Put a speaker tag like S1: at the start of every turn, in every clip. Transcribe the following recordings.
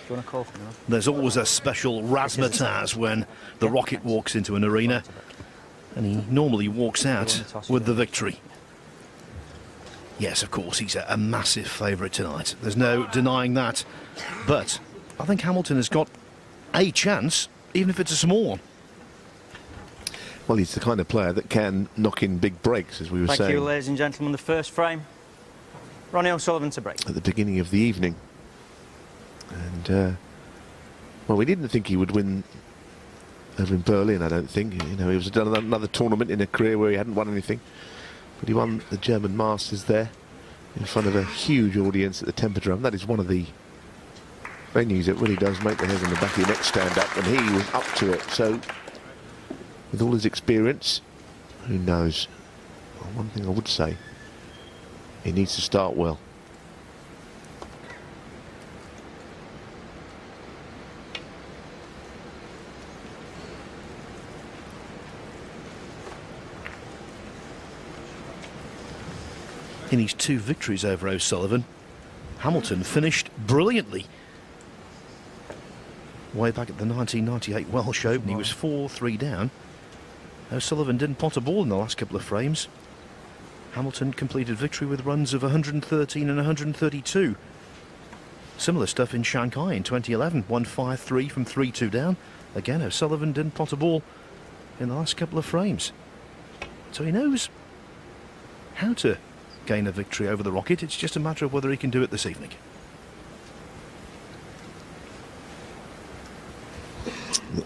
S1: you want to call for me?
S2: There's always a special razzmatazz when the Rocket walks into an arena, and he normally walks out with the victory. Yes, of course, he's a massive favourite tonight. There's no denying that. But I think Hamilton has got a chance, even if it's a small one.
S3: Well, he's the kind of player that can knock in big breaks, as we were saying.
S1: Thank you, ladies and gentlemen. The first frame. Ronnie O'Sullivan to break.
S3: At the beginning of the evening. And, well, we didn't think he would win over in Berlin, I don't think. You know, he was done another tournament in a career where he hadn't won anything. But he won the German Masters there in front of a huge audience at the Tempodrome. That is one of the venues that really does make the hairs on the back of your neck stand up, and he was up to it. So, with all his experience, who knows? Well, one thing I would say, he needs to start well.
S2: In his 2 victories over O'Sullivan, Hamilton finished brilliantly. Way back at the 1998 Welsh Open, he was 4-3 down. O'Sullivan didn't pot a ball in the last couple of frames. Hamilton completed victory with runs of 113 and 132. Similar stuff in Shanghai in 2011, won 5-3 from 3-2 down. Again, O'Sullivan didn't pot a ball in the last couple of frames. So he knows how to gain a victory over the Rocket. It's just a matter of whether he can do it this evening.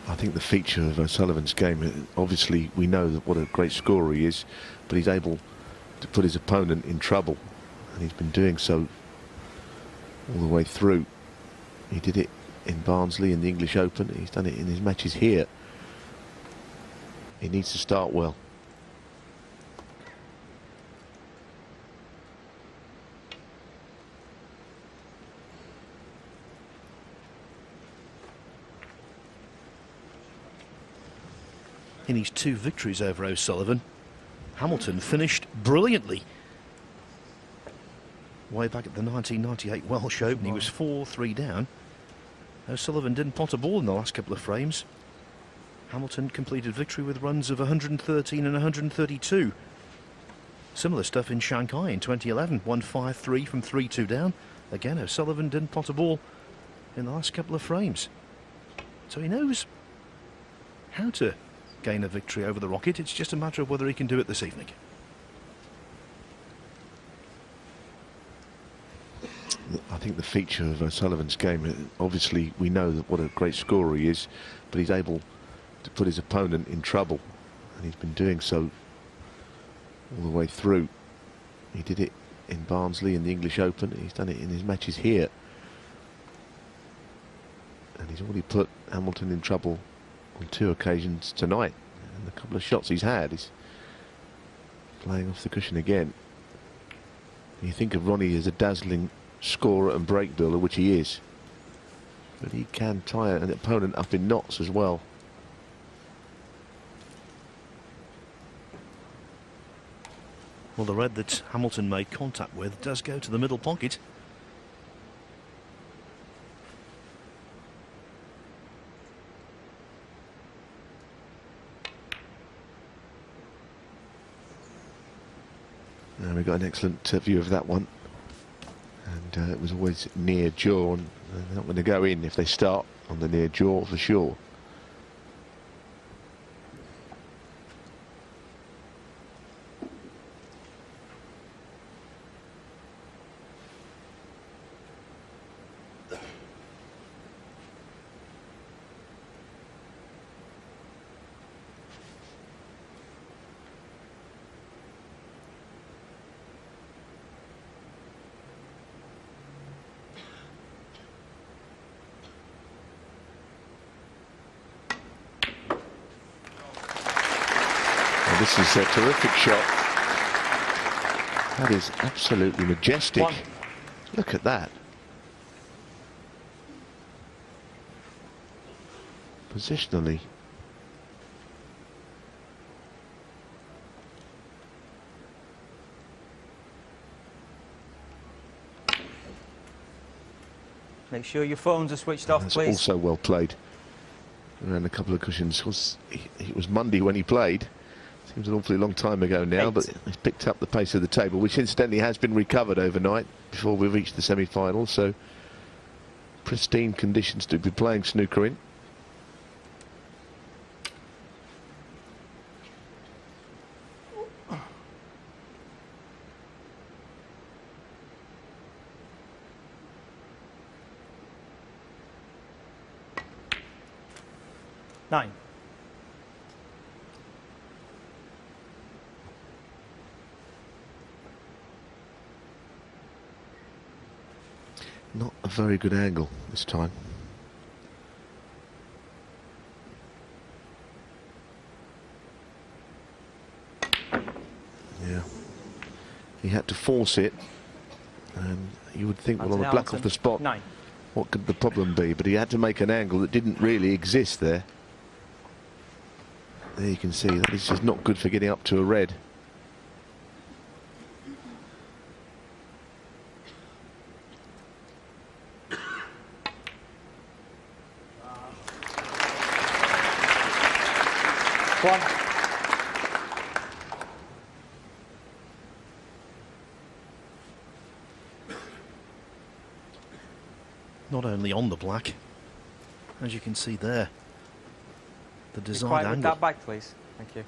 S3: I think the feature of O'Sullivan's game, obviously we know what a great scorer he is, but he's able to put his opponent in trouble, and he's been doing so all the way through. He did it in Barnsley in the English Open. He's done it in his matches here. He needs to start well.
S2: In his 2 victories over O'Sullivan, Hamilton finished brilliantly. Way back at the 1998 Welsh Open, he was 4-3 down. O'Sullivan didn't pot a ball in the last couple of frames. Hamilton completed victory with runs of 113 and 132. Similar stuff in Shanghai in 2011, won 5-3 from 3-2 down. Again, O'Sullivan didn't pot a ball in the last couple of frames. So he knows how to gain a victory over the Rocket. It's just a matter of whether he can do it this evening.
S3: I think the feature of O'Sullivan's game, obviously we know what a great scorer he is, but he's able to put his opponent in trouble, and he's been doing so all the way through. He did it in Barnsley in the English Open. He's done it in his matches here, and he's already put Hamilton in trouble on 2 occasions tonight, and the couple of shots he's had, he's playing off the cushion again. You think of Ronnie as a dazzling scorer and break builder, which he is, but he can tie an opponent up in knots as well.
S2: Well, the red that Hamilton made contact with does go to the middle pocket.
S3: Now we got an excellent view of that one, and it was always near jaw, and they're not going to go in if they start on the near jaw for sure. This is a terrific shot. That is absolutely majestic. Look at that. Positionally.
S1: Make sure your phones are switched off,
S3: That's
S1: please.
S3: also well played. Around a couple of cushions. It was Monday when he played. Seems an awfully long time ago now,
S1: 8.
S3: but he's picked up the pace of the table, which incidentally has been recovered overnight before we reached the semi-final. So pristine conditions to be playing snooker in.
S1: Nine.
S3: Not a very good angle this time. Yeah. He had to force it. And you would think, well, on the black off the spot,
S1: 9.
S3: what could the problem be? But he had to make an angle that didn't really exist there. There you can see that is just not good for getting up to a red.
S1: One.
S2: Not only on the black, as you can see there, the
S1: Be
S2: desired
S1: quiet with
S2: angle.
S1: that back, please. Thank you.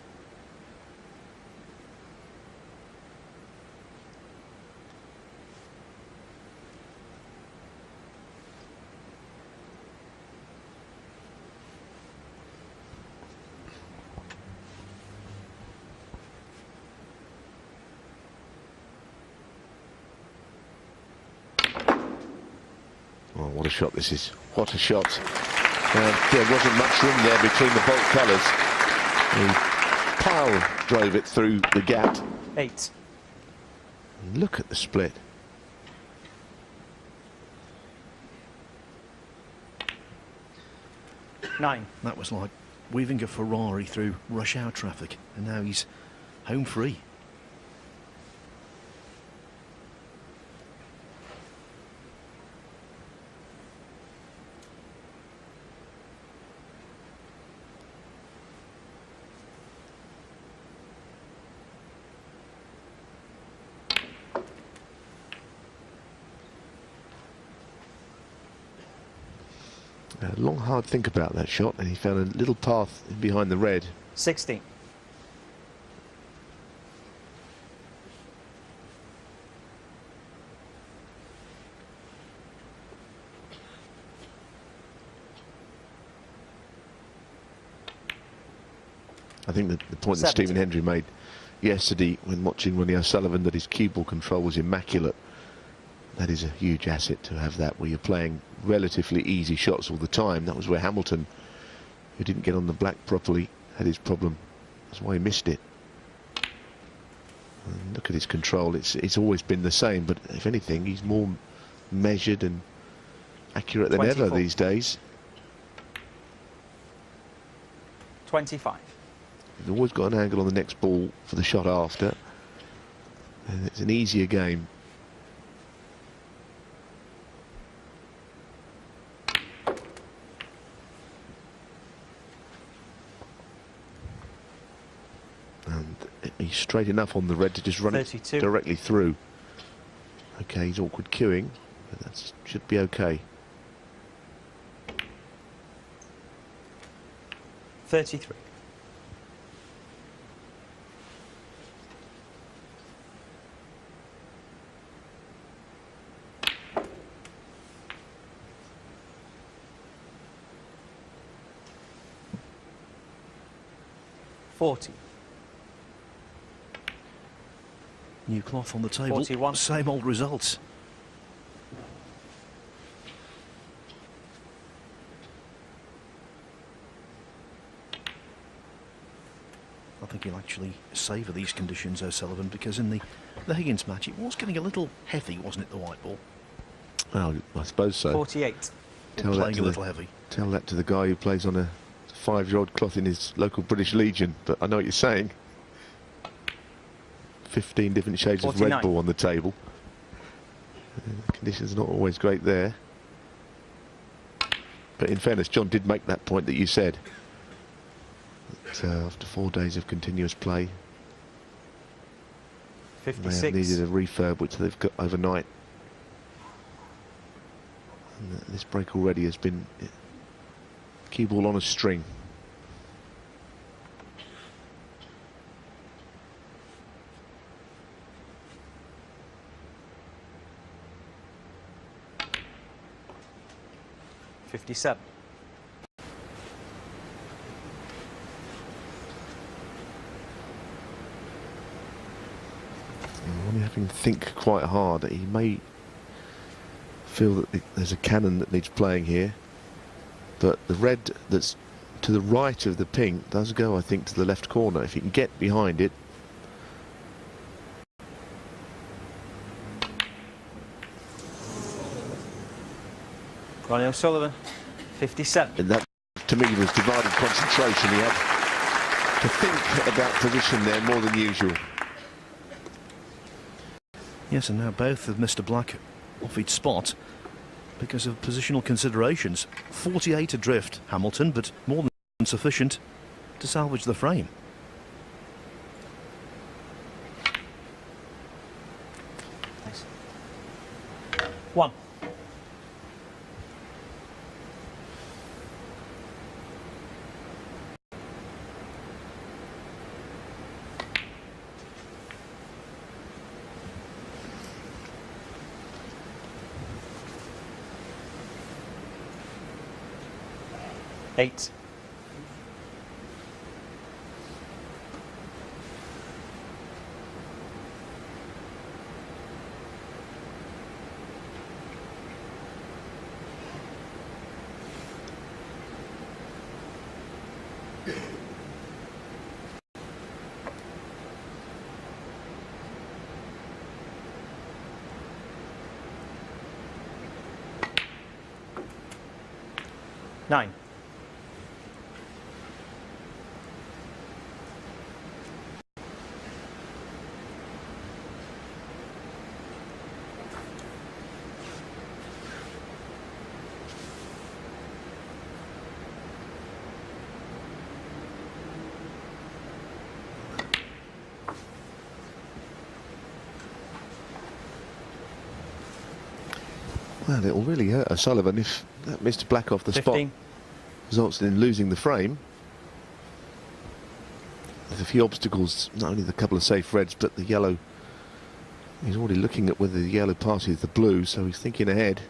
S3: Oh, what a shot this is. What a shot. There wasn't much room there between the bolt colours. He power drove it through the gap.
S1: 8.
S3: And look at the split.
S1: Nine.
S2: That was like weaving a Ferrari through rush hour traffic, and now he's home free.
S3: A long, hard think about that shot, and he found a little path behind the red.
S1: 16.
S3: I think that the point that
S1: 70.
S3: Stephen Hendry made yesterday when watching Ronnie O'Sullivan, that his cue ball control was immaculate. That is a huge asset to have that, where you're playing relatively easy shots all the time. That was where Hamilton, who didn't get on the black properly, had his problem. That's why he missed it. And look at his control. It's always been the same, but if anything, he's more measured and accurate than
S1: 24.
S3: ever these days.
S1: 25.
S3: He's always got an angle on the next ball for the shot after. And it's an easier game. And he's straight enough on the red to just run
S1: 32.
S3: it directly through. Okay, he's awkward queuing, but that should be okay.
S1: 33.
S2: New cloth on the table.
S1: 41.
S2: Same old results. I think he'll actually savour these conditions, O'Sullivan, because in the Higgins match it was getting a little heavy, wasn't it, the white ball?
S3: Well, I suppose so.
S1: 48.
S2: Playing a little heavy.
S3: Tell that to the guy who plays on a 5-year-old cloth in his local British Legion, but I know what you're saying. 15 different shades
S1: 49.
S3: of red ball on the table. Conditions not always great there. But in fairness, John did make that point that you said. That, after 4 days of continuous play,
S1: 56.
S3: they have needed a refurb, which they've got overnight. And this break already has been cue ball on a string.
S1: $57.
S3: Ronnie having to think quite hard. He may feel that there's a cannon that needs playing here, but the red that's to the right of the pink does go, I think, to the left corner. If he can get behind it.
S1: Ronnie O'Sullivan, 57.
S3: And that, to me, was divided concentration. He had to think about position there more than usual.
S2: Yes, and now both of Mr. Black off each spot because of positional considerations. 48 adrift, Hamilton, but more than sufficient to salvage the frame.
S1: Nice. 1. Eight. Nine.
S3: Well, it'll really hurt O'Sullivan if that Mr. Black off the
S1: 15.
S3: spot results in losing the frame. There's a few obstacles, not only the couple of safe reds, but the yellow. He's already looking at whether the yellow passes the blue, so he's thinking ahead.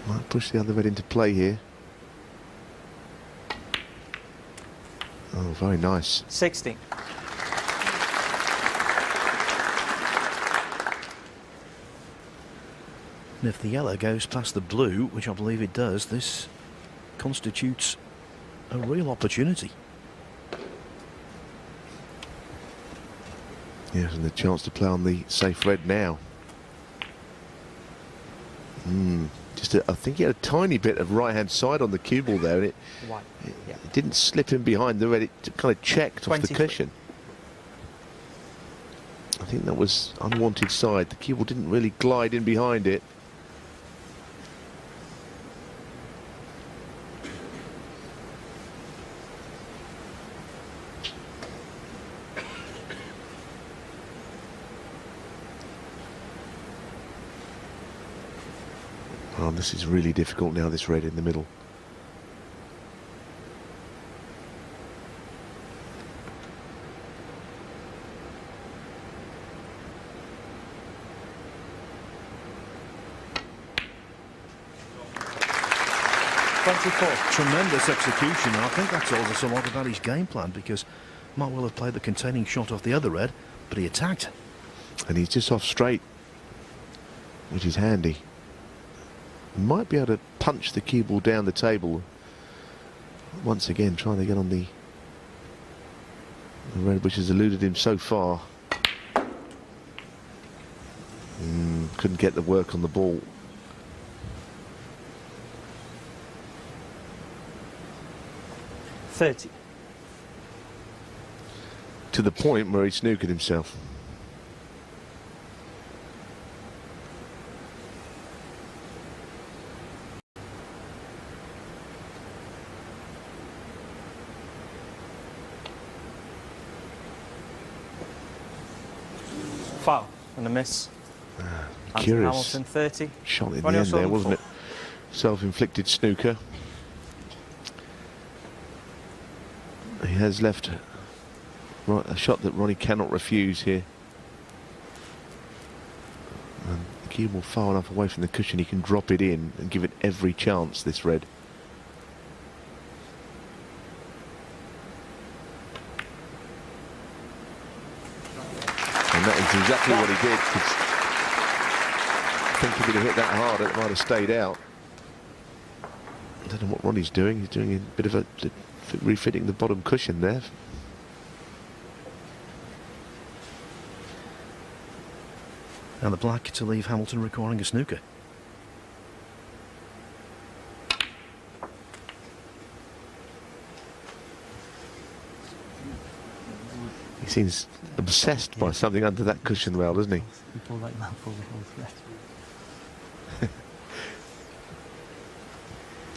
S3: Might push the other red into play here. Oh, very nice.
S1: 60.
S2: And if the yellow goes past the blue, which I believe it does, this constitutes a real opportunity.
S3: Yes, and the chance to play on the safe red now. I think he had a tiny bit of right-hand side on the cue ball there, and it didn't slip in behind the red. It kind of checked off the cushion. I think that was unwanted side. The cue ball didn't really glide in behind it. Oh, this is really difficult now, this red in the middle.
S2: Tremendous execution, and I think that tells us a lot about his game plan, because might well have played the containing shot off the other red, but he attacked.
S3: And he's just off straight, which is handy. Might be able to punch the cue ball down the table. Once again, trying to get on the red, which has eluded him so far. Couldn't get the work on the ball. to the point where he snookered himself.
S1: Foul and a miss. Anthony
S3: Curious
S1: Hamilton 30.
S3: shot in
S1: Ronnie
S3: the end there,
S1: O'Sullivan,
S3: wasn't it? Self-inflicted snooker. He has left a shot that Ronnie cannot refuse here. And the cue ball far enough away from the cushion, he can drop it in and give it every chance, this red. And that is exactly what he did. I think if he'd have hit that hard, it might have stayed out. I don't know what Ronnie's doing. He's doing a bit of a refitting the bottom cushion there.
S2: And the black to leave Hamilton requiring a snooker.
S3: He seems obsessed by something under that cushion well, doesn't he?
S1: You pull like that, pull the whole thread.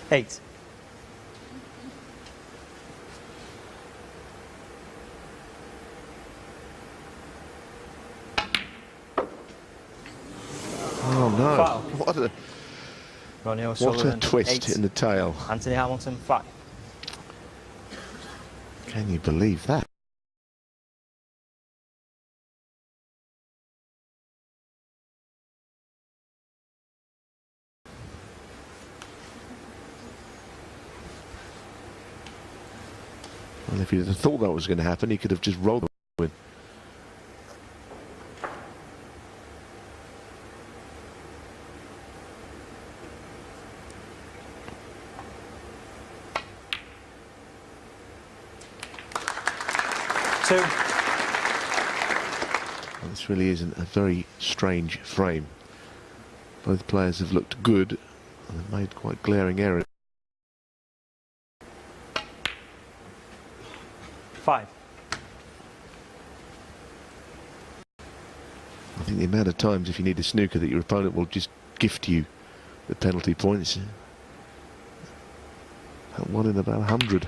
S1: 8.
S3: Oh no!
S1: Foul.
S3: What
S1: Ronnie
S3: a
S1: O'Sullivan,
S3: twist
S1: 8.
S3: in the tail!
S1: Anthony Hamilton 5.
S3: Can you believe that? Well, if he'd have thought that was going to happen, he could have just rolled the win.
S1: Two.
S3: Well, this really isn't a very strange frame. Both players have looked good and have made quite glaring errors.
S1: 5.
S3: I think the amount of times, if you need a snooker, that your opponent will just gift you the penalty points. That one in about 100.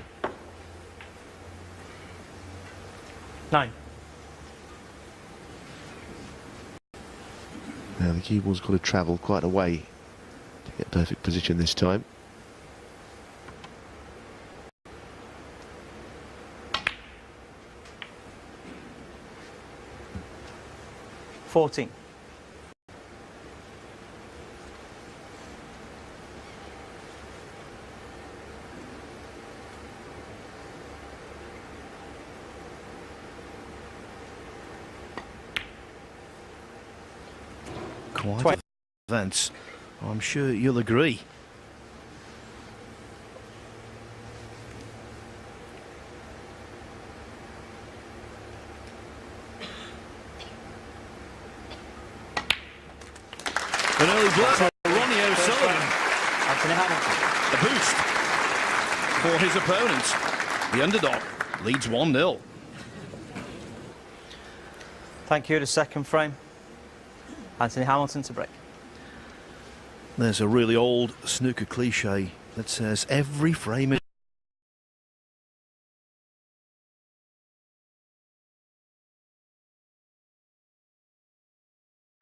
S1: 9.
S3: Now the cue ball's got to travel quite a way to get perfect position this time.
S1: $14.
S2: Quite events. I'm sure you'll agree. An early blow for Ronnie O'Sullivan.
S1: Anthony Hamilton.
S2: A boost for his opponents. The underdog leads 1-0.
S1: Thank you. The second frame. Anthony Hamilton to break.
S2: There's a really old snooker cliche that says every frame is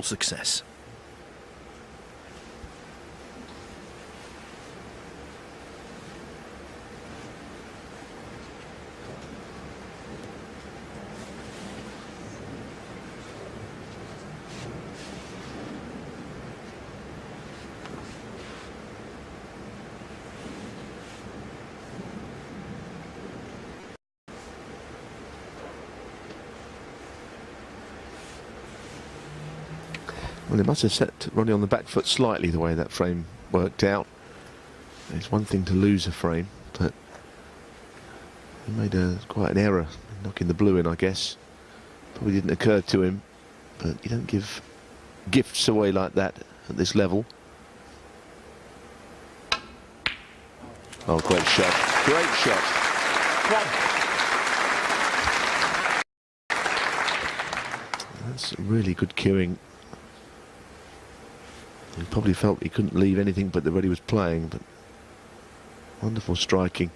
S2: success.
S3: Well, it must have set Ronnie on the back foot slightly, the way that frame worked out. It's one thing to lose a frame, but he made quite an error in knocking the blue in, I guess. Probably didn't occur to him, but you don't give gifts away like that at this level. Oh, great shot. Great shot.
S1: One.
S3: It's really good cueing. He probably felt he couldn't leave anything but the way he was playing, but wonderful striking.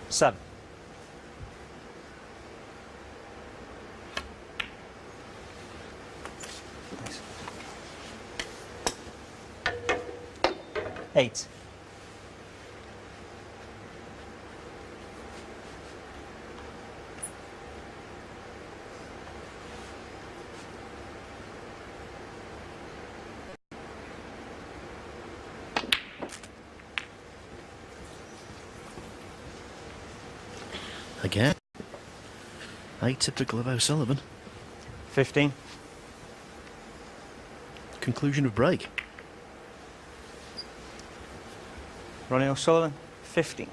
S1: Seven. Nice. 8.
S2: Again. Atypical of O'Sullivan.
S1: 15.
S2: Conclusion of break.
S1: Ronnie O'Sullivan, 15.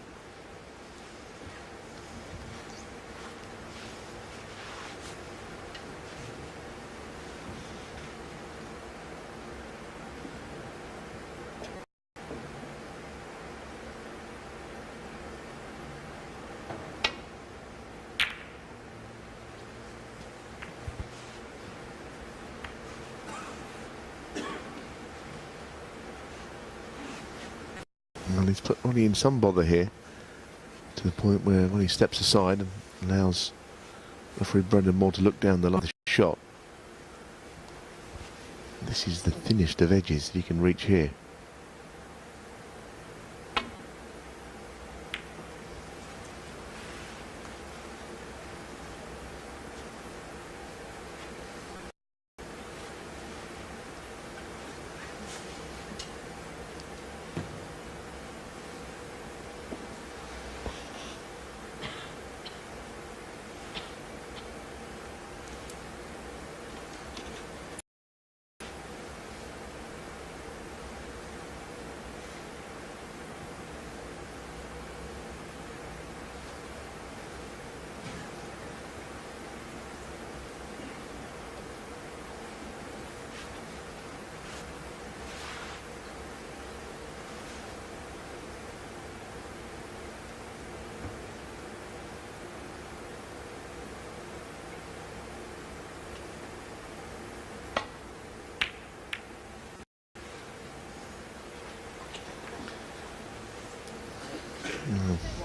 S3: Well, he's put Ronnie in some bother here, to the point where Ronnie steps aside and allows referee Brendan Moore to look down the line of the shot. This is the thinnest of edges that he can reach here.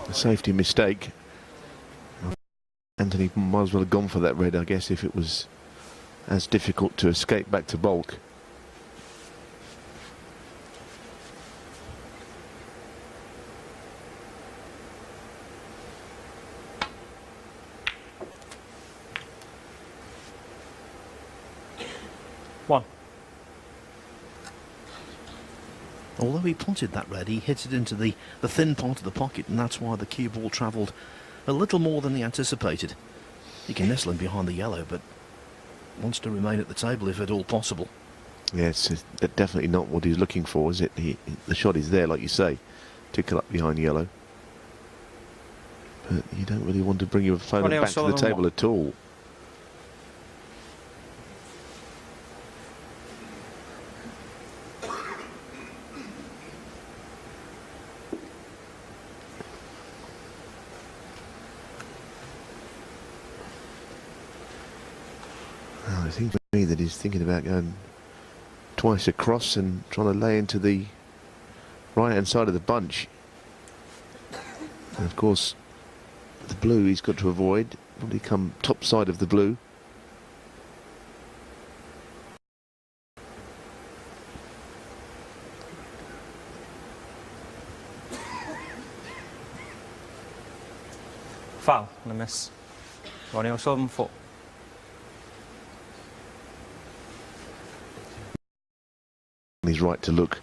S3: A safety mistake. Anthony might as well have gone for that red, I guess, if it was as difficult to escape back to bulk.
S1: One.
S2: Although he potted that red, he hit it into the thin part of the pocket, and that's why the cue ball travelled a little more than he anticipated. He can nestle in behind the yellow, but wants to remain at the table if at all possible.
S3: Yes, it's definitely not what he's looking for, is it? The shot is there, like you say, tickle up behind yellow. But you don't really want to bring your opponent back to the table at all. I think for me that he's thinking about going twice across and trying to lay into the right hand side of the bunch. And of course the blue he's got to avoid, probably come top side of the blue.
S1: Foul and a miss. Ronnie O'Sullivan, 4.
S3: He's right to look,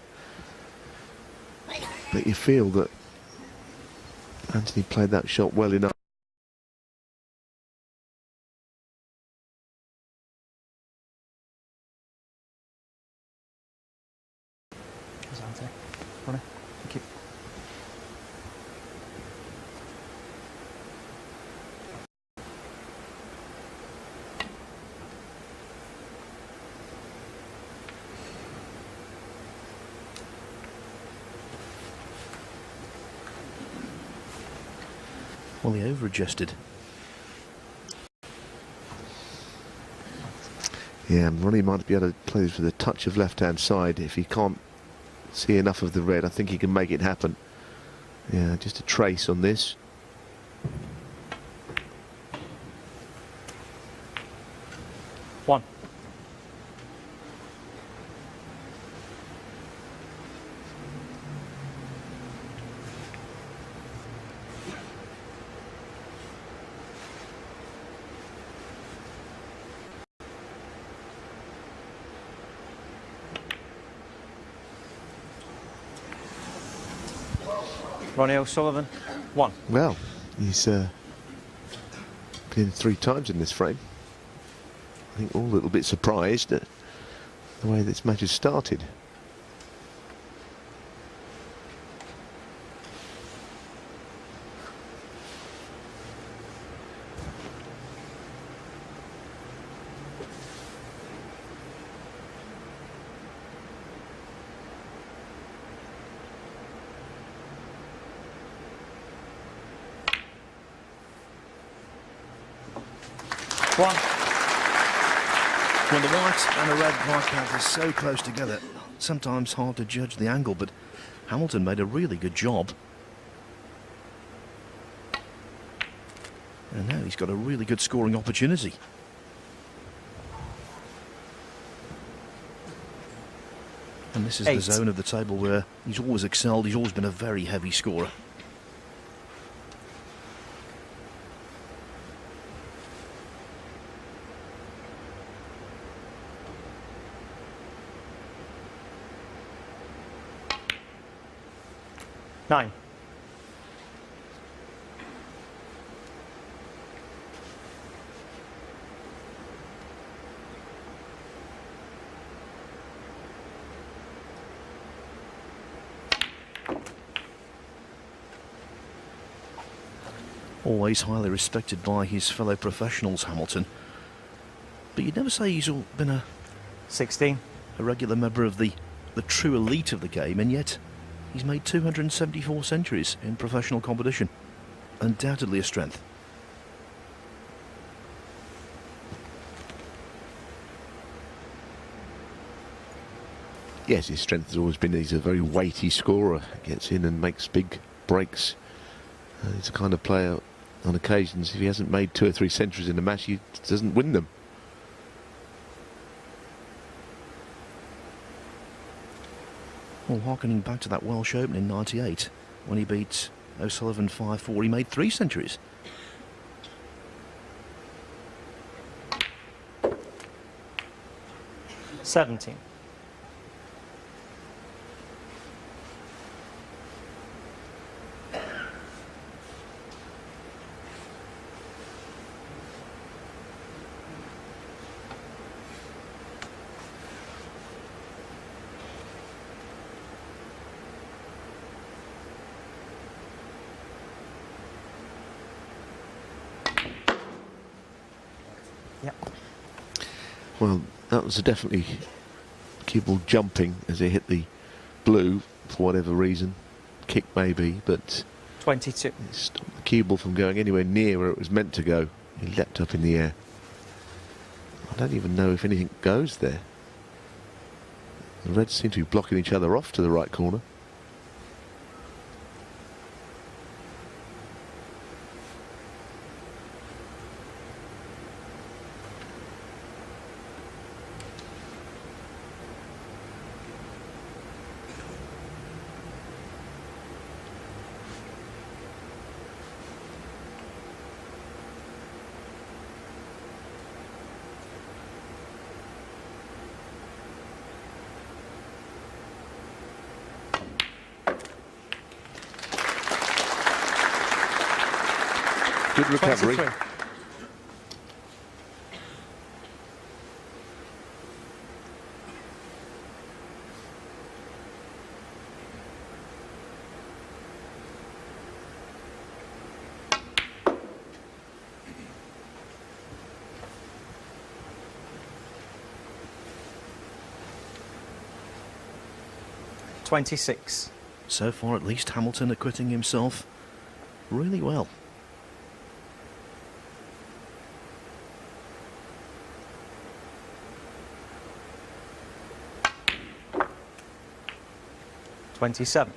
S3: but you feel that Anthony played that shot well enough.
S2: Well, he over-adjusted.
S3: Yeah, Ronnie might be able to play this with a touch of left-hand side. If he can't see enough of the red, I think he can make it happen. Yeah, just a trace on this.
S1: One. Ronnie O'Sullivan, 1.
S3: Well, he's been in 3 times in this frame. I think all a little bit surprised at the way this match has started.
S1: One.
S2: When the white and the red mark are so close together, sometimes hard to judge the angle, but Hamilton made a really good job. And now he's got a really good scoring opportunity. And this is
S1: 8.
S2: the zone of the table where he's always excelled. He's always been a very heavy scorer.
S1: Nine.
S2: Always highly respected by his fellow professionals, Hamilton. But you'd never say he's been a
S1: 16.
S2: regular member of the true elite of the game, and yet he's made 274 centuries in professional competition. Undoubtedly a strength.
S3: Yes, his strength has always been he's a very weighty scorer. Gets in and makes big breaks. He's the kind of player, on occasions, if he hasn't made 2 or 3 centuries in a match, he doesn't win them.
S2: Well, harkening back to that Welsh Open in '98, when he beat O'Sullivan 5-4, he made 3 centuries.
S1: Seventeen.
S3: Well, that was definitely cue ball jumping as it hit the blue for whatever reason. Kick maybe, but
S1: 22.
S3: it stopped the cue ball from going anywhere near where it was meant to go. He leapt up in the air. I don't even know if anything goes there. The Reds seem to be blocking each other off to the right corner. Good recovery.
S1: 23.
S2: So far, at least, Hamilton acquitting himself really well.
S1: 27.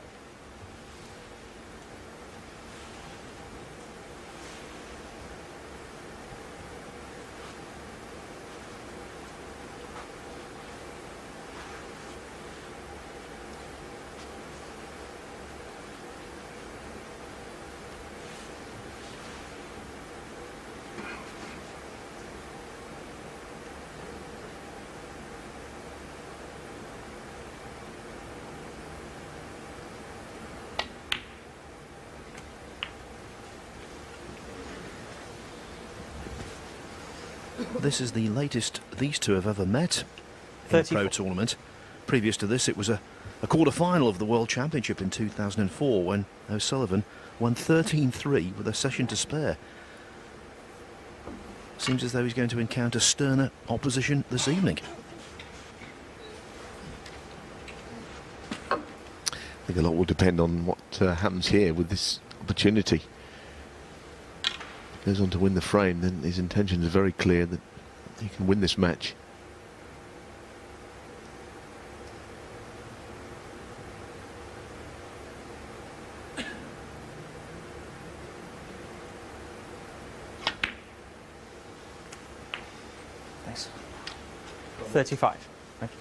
S2: This is the latest these two have ever met in a pro tournament. Previous to this, it was a quarter-final of the World Championship in 2004 when O'Sullivan won 13-3 with a session to spare. Seems as though he's going to encounter sterner opposition this evening.
S3: I think a lot will depend on what happens here with this opportunity. If he goes on to win the frame, then his intentions are very clear that he can win this match.
S1: Nice. 35. Thank you.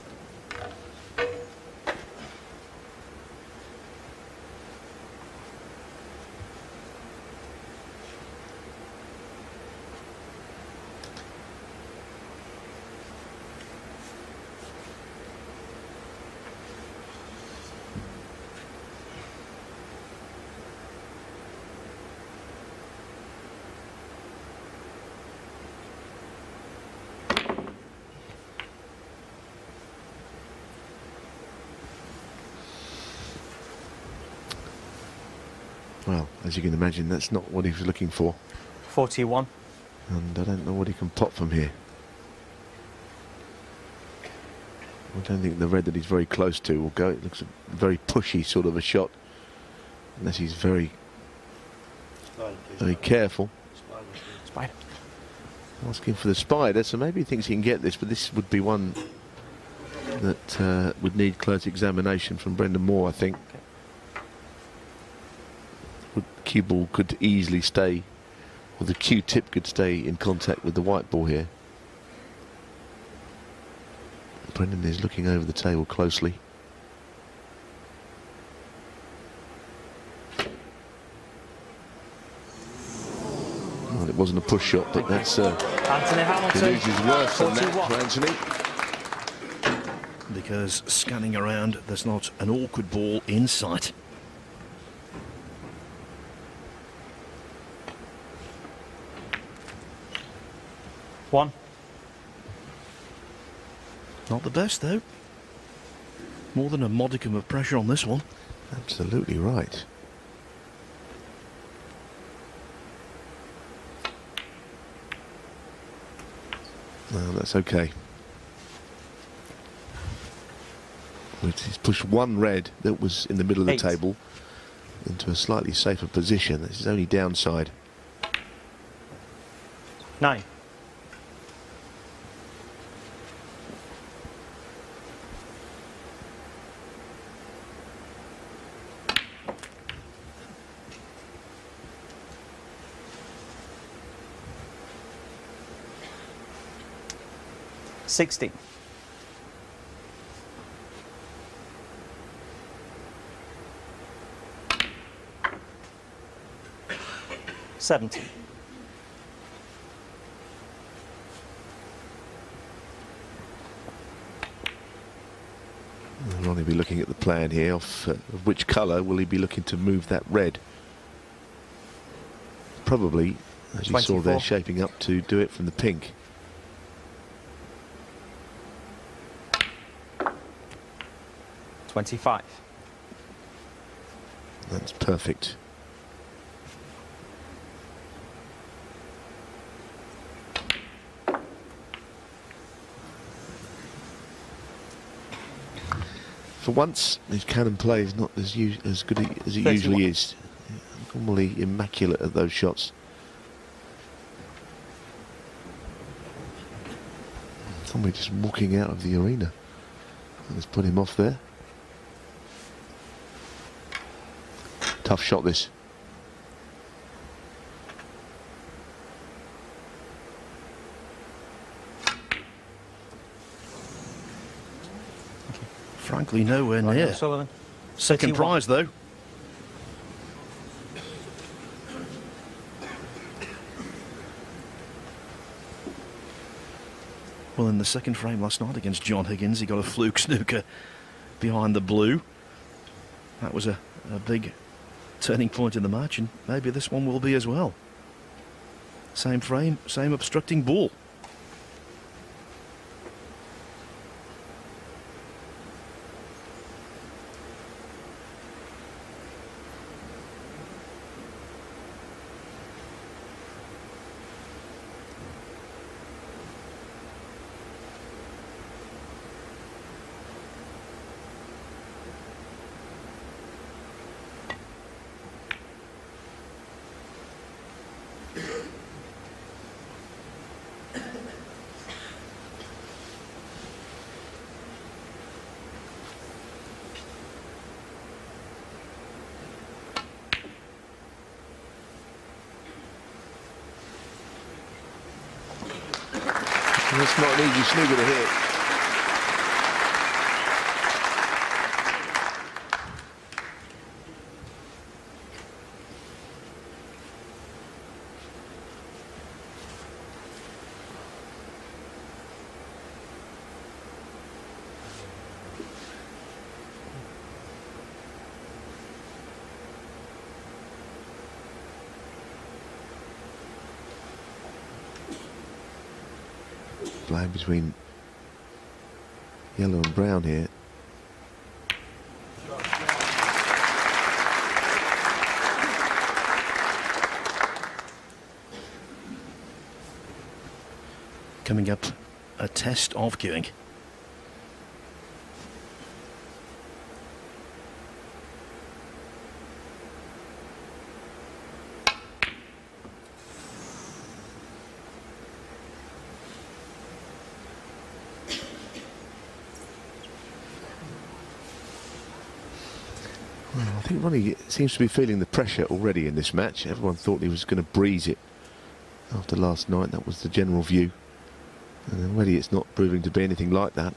S3: Well, as you can imagine, that's not what he was looking for.
S1: 41.
S3: And I don't know what he can pot from here. I don't think the red that he's very close to will go. It looks a very pushy sort of a shot. Unless he's very careful.
S1: Spider.
S3: Asking for the spider, so maybe he thinks he can get this, but this would be one that would need close examination from Brendan Moore, I think.
S1: Okay.
S3: The cue ball could easily stay, or the cue tip could stay in contact with the white ball here. Brendan is looking over the table closely. Well, it wasn't a push shot, but that's
S1: Anthony Hamilton.
S3: is worse than that
S1: 41.
S3: for Anthony.
S2: Because scanning around, there's not an awkward ball in sight.
S1: One.
S2: Not the best, though. More than a modicum of pressure on this one.
S3: Absolutely right. No, that's okay. He's pushed one red that was in the middle of the
S1: 8.
S3: table into a slightly safer position. This is only downside.
S1: 9. $60. 70.
S3: Ronnie will be looking at the plan here of which colour will he be looking to move that red. Probably, as you saw there,
S1: 24.
S3: shaping up to do it from the pink.
S1: $25.
S3: That's perfect. For once, his cannon play is not as good as it
S1: 31.
S3: usually is. Normally immaculate at those shots. Somebody just walking out of the arena. Let's put him off there. Tough shot this.
S2: Frankly, nowhere near.
S1: Sullivan.
S2: Second
S1: 31.
S2: prize, though. Well, in the second frame last night against John Higgins, he got a fluke snooker behind the blue. That was a big turning point in the match, and maybe this one will be as well. Same frame, same obstructing ball.
S3: It's not an easy snooker to hit. Playing between yellow and brown here.
S2: Coming up, a test of queuing.
S3: Well, I think Ronnie seems to be feeling the pressure already in this match. Everyone thought he was going to breeze it after last night. That was the general view. And already it's not proving to be anything like that.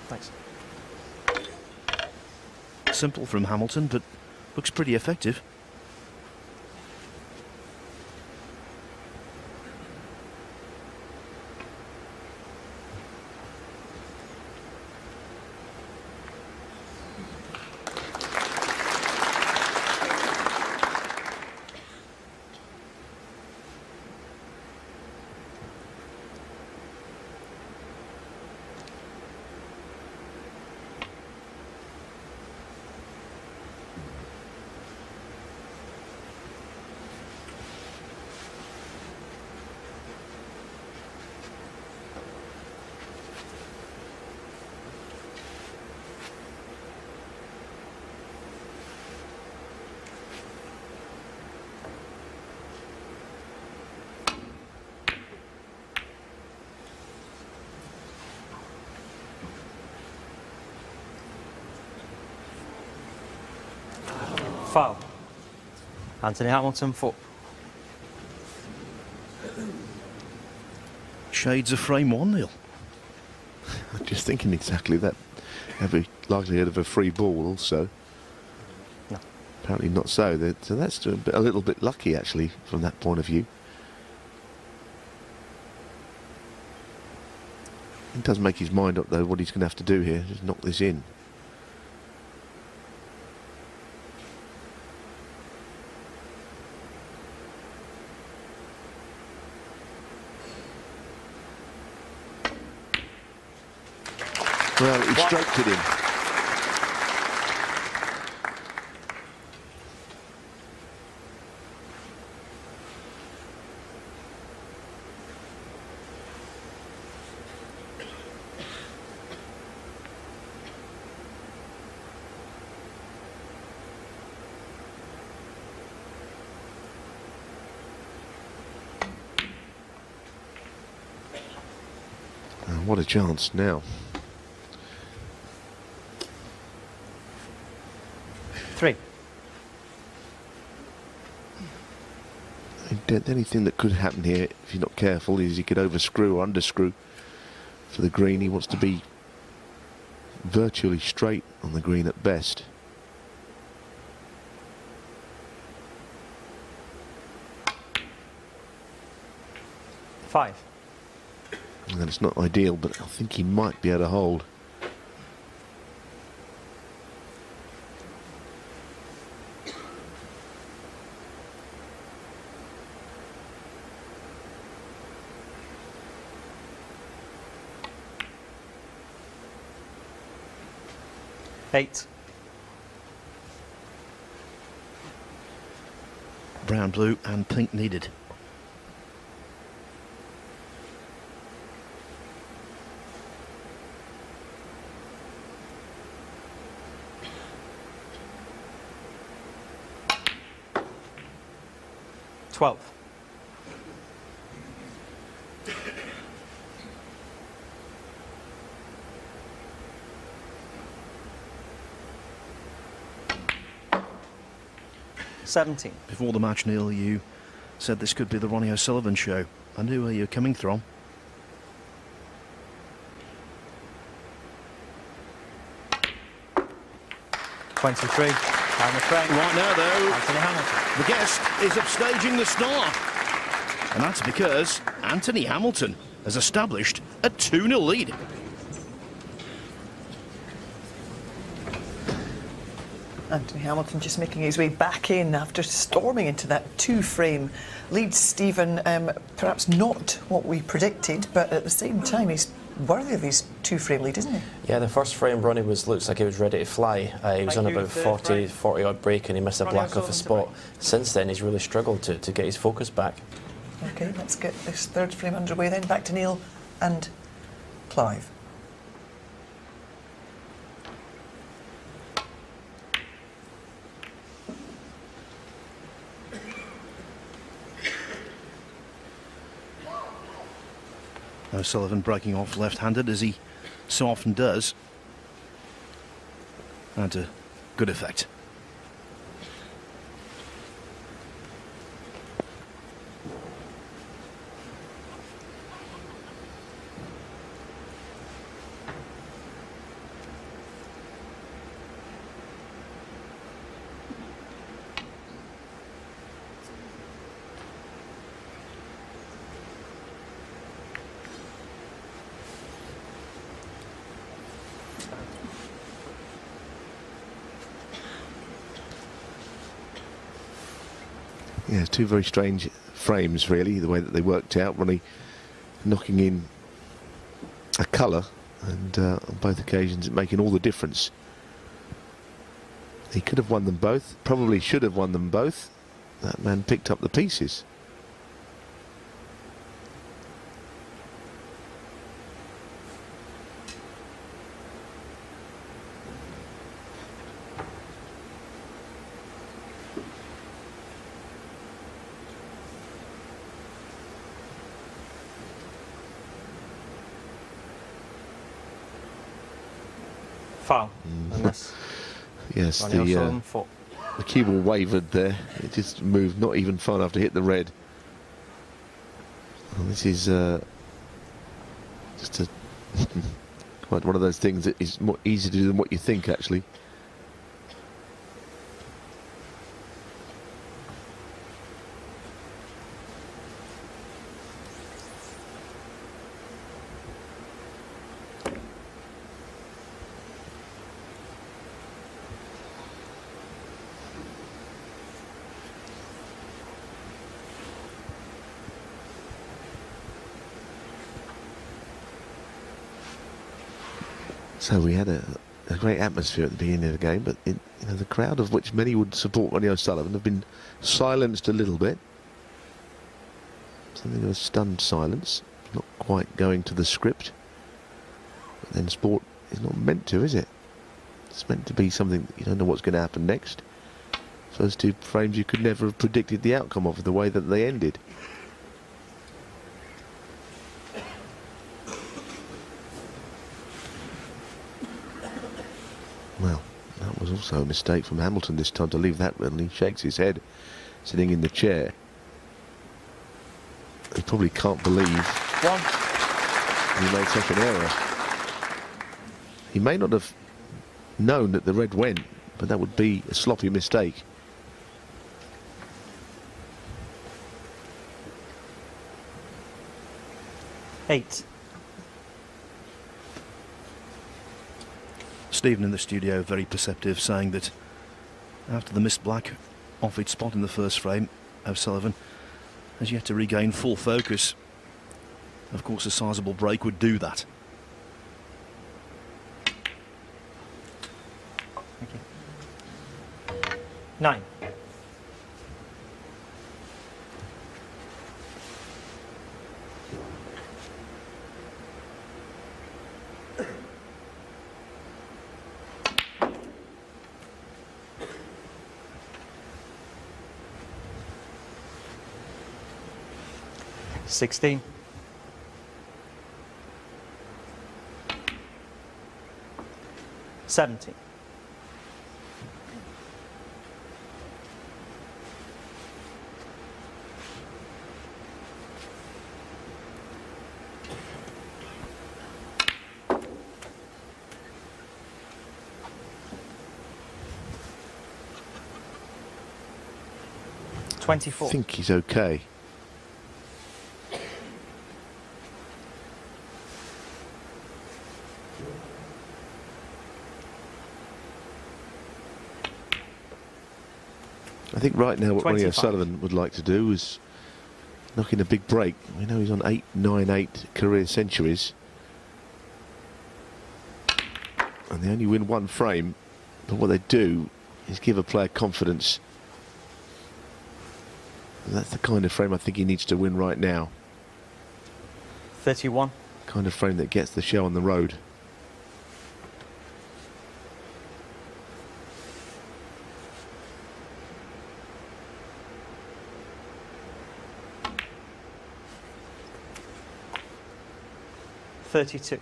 S1: Thanks.
S2: Simple from Hamilton, but looks pretty effective.
S1: Foul. Anthony Hamilton, foot.
S2: Shades of frame one, Neil.
S3: I'm just thinking exactly that. Every likelihood of a free ball also.
S1: No.
S3: Apparently not so. So that's a little bit lucky actually from that point of view. He does make his mind up though what he's going to have to do here. Just knock this in. Well, he stroked it in. And what a chance now.
S1: 3.
S3: The only thing that could happen here, if you're not careful, is he could overscrew or underscrew for the green. He wants to be virtually straight on the green at best.
S1: Five.
S3: And it's not ideal, but I think he might be able to hold.
S1: Eight.
S2: Brown, blue and pink needed.
S1: Twelve. $17.
S2: Before the match, Neil, you said this could be the Ronnie O'Sullivan show. I knew where you were coming from.
S1: $23. Final frame.
S2: Right now, though,
S1: Anthony Hamilton.
S2: the guest is upstaging the star. And that's because Anthony Hamilton has established a 2-0 lead.
S4: Anthony Hamilton just making his way back in after storming into that 2-frame lead. Stephen, perhaps not what we predicted, but at the same time, he's worthy of his 2-frame lead, isn't he?
S5: Yeah, the first frame Ronnie looks like he was ready to fly. He was on about 40 odd break and he missed a black off a spot. Since then, he's really struggled to get his focus back.
S4: OK, let's get this third frame underway then. Back to Neil and Clive.
S2: O'Sullivan breaking off left-handed, as he so often does. And to good effect.
S3: Yeah, two very strange frames, really, the way that they worked out. Ronnie knocking in a colour, and on both occasions it making all the difference. He could have won them both, probably should have won them both. That man picked up the pieces.
S1: Foul. And this.
S3: Yes,
S1: Ronnie O'Sullivan,
S3: the cue ball wavered there. It just moved not even far enough to hit the red. Well, this is just quite one of those things that is more easy to do than what you think, actually. So we had a great atmosphere at the beginning of the game, but the crowd, of which many would support Ronnie O'Sullivan, have been silenced a little bit. Something of a stunned silence, not quite going to the script. But then sport is not meant to, is it? It's meant to be something that you don't know what's going to happen next. First two frames you could never have predicted the outcome of, the way that they ended. Also a mistake from Hamilton this time to leave that and he shakes his head sitting in the chair. He probably can't believe he made such an error. He may not have known that the red went, but that would be a sloppy mistake.
S1: Eight.
S2: Stephen in the studio, very perceptive, saying that after the missed black off its spot in the first frame, O'Sullivan has yet to regain full focus. Of course, a sizable break would do that.
S1: Thank you. 9. Sixteen. 17. 24.
S3: I think he's okay. I think right now what Ronnie
S1: 25.
S3: O'Sullivan would like to do is knock in a big break. We know he's on 8, 9, 8 career centuries. And they only win one frame, but what they do is give a player confidence. And that's the kind of frame I think he needs to win right now.
S1: 31.
S3: Kind of frame that gets the show on the road.
S1: $32.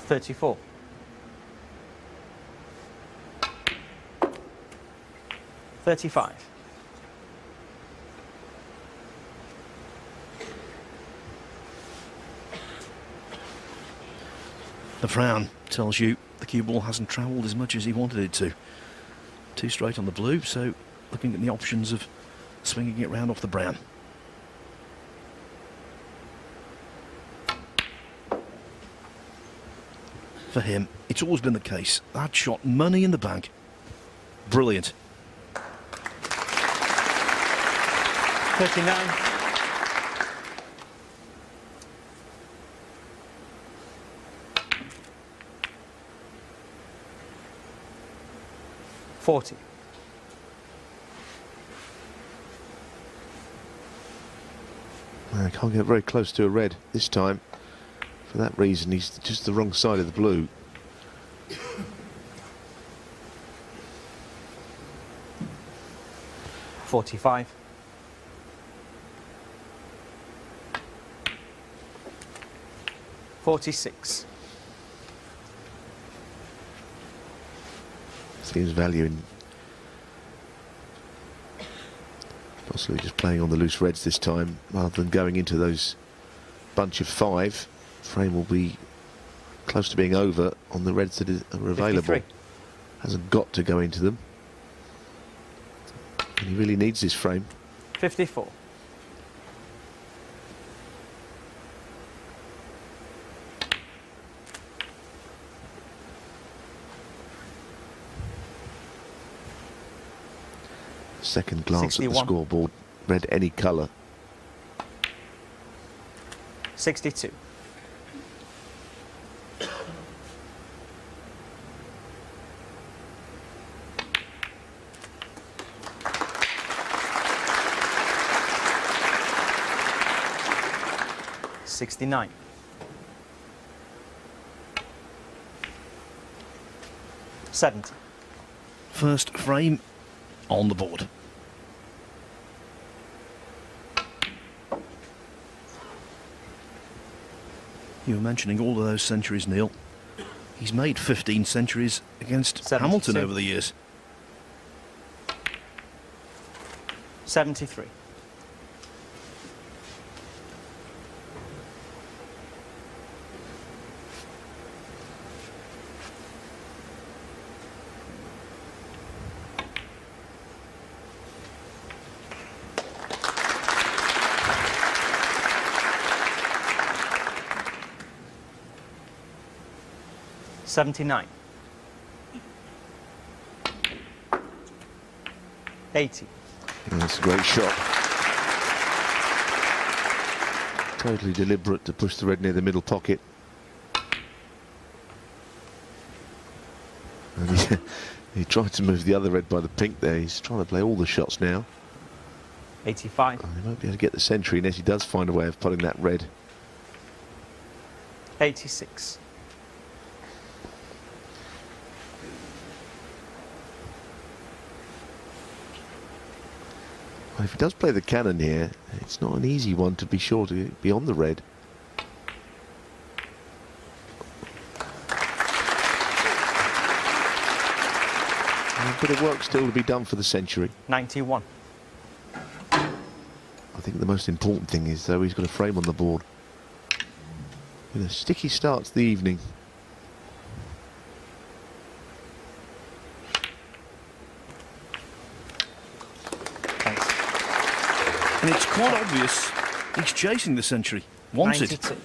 S1: $34. 35.
S2: The frown tells you the cue ball hasn't travelled as much as he wanted it to. 2 straight on the blue, so looking at the options of swinging it round off the brown. For him, it's always been the case. That shot, money in the bank. Brilliant.
S1: 39. 40.
S3: I can't get very close to a red this time. For that reason, he's just the wrong side of the blue.
S1: $45. 46.
S3: Seems value in possibly just playing on the loose reds this time rather than going into those bunch of 5. Frame will be close to being over on the reds that are available.
S1: 53.
S3: Hasn't got to go into them. And he really needs this frame.
S1: 54.
S3: Second glance
S1: 61.
S3: at the scoreboard, red any colour.
S1: 62. 69. $70.
S2: First frame on the board. You were mentioning all of those centuries, Neil. He's made 15 centuries against
S1: 72.
S2: Hamilton over the years.
S1: 73. $79. 80.
S3: That's a great shot. Totally deliberate to push the red near the middle pocket. And he tried to move the other red by the pink there. He's trying to play all the shots now.
S1: 85.
S3: And he won't be able to get the century unless he does find a way of putting that red.
S1: 86.
S3: Well, if he does play the cannon here, it's not an easy one to be sure to be on the red. A bit of work still to be done for the century.
S1: 91.
S3: I think the most important thing is, though, he's got a frame on the board. With a sticky start to the evening.
S1: Thanks.
S2: And it's quite obvious he's chasing the century. Wants
S1: 92.
S2: it.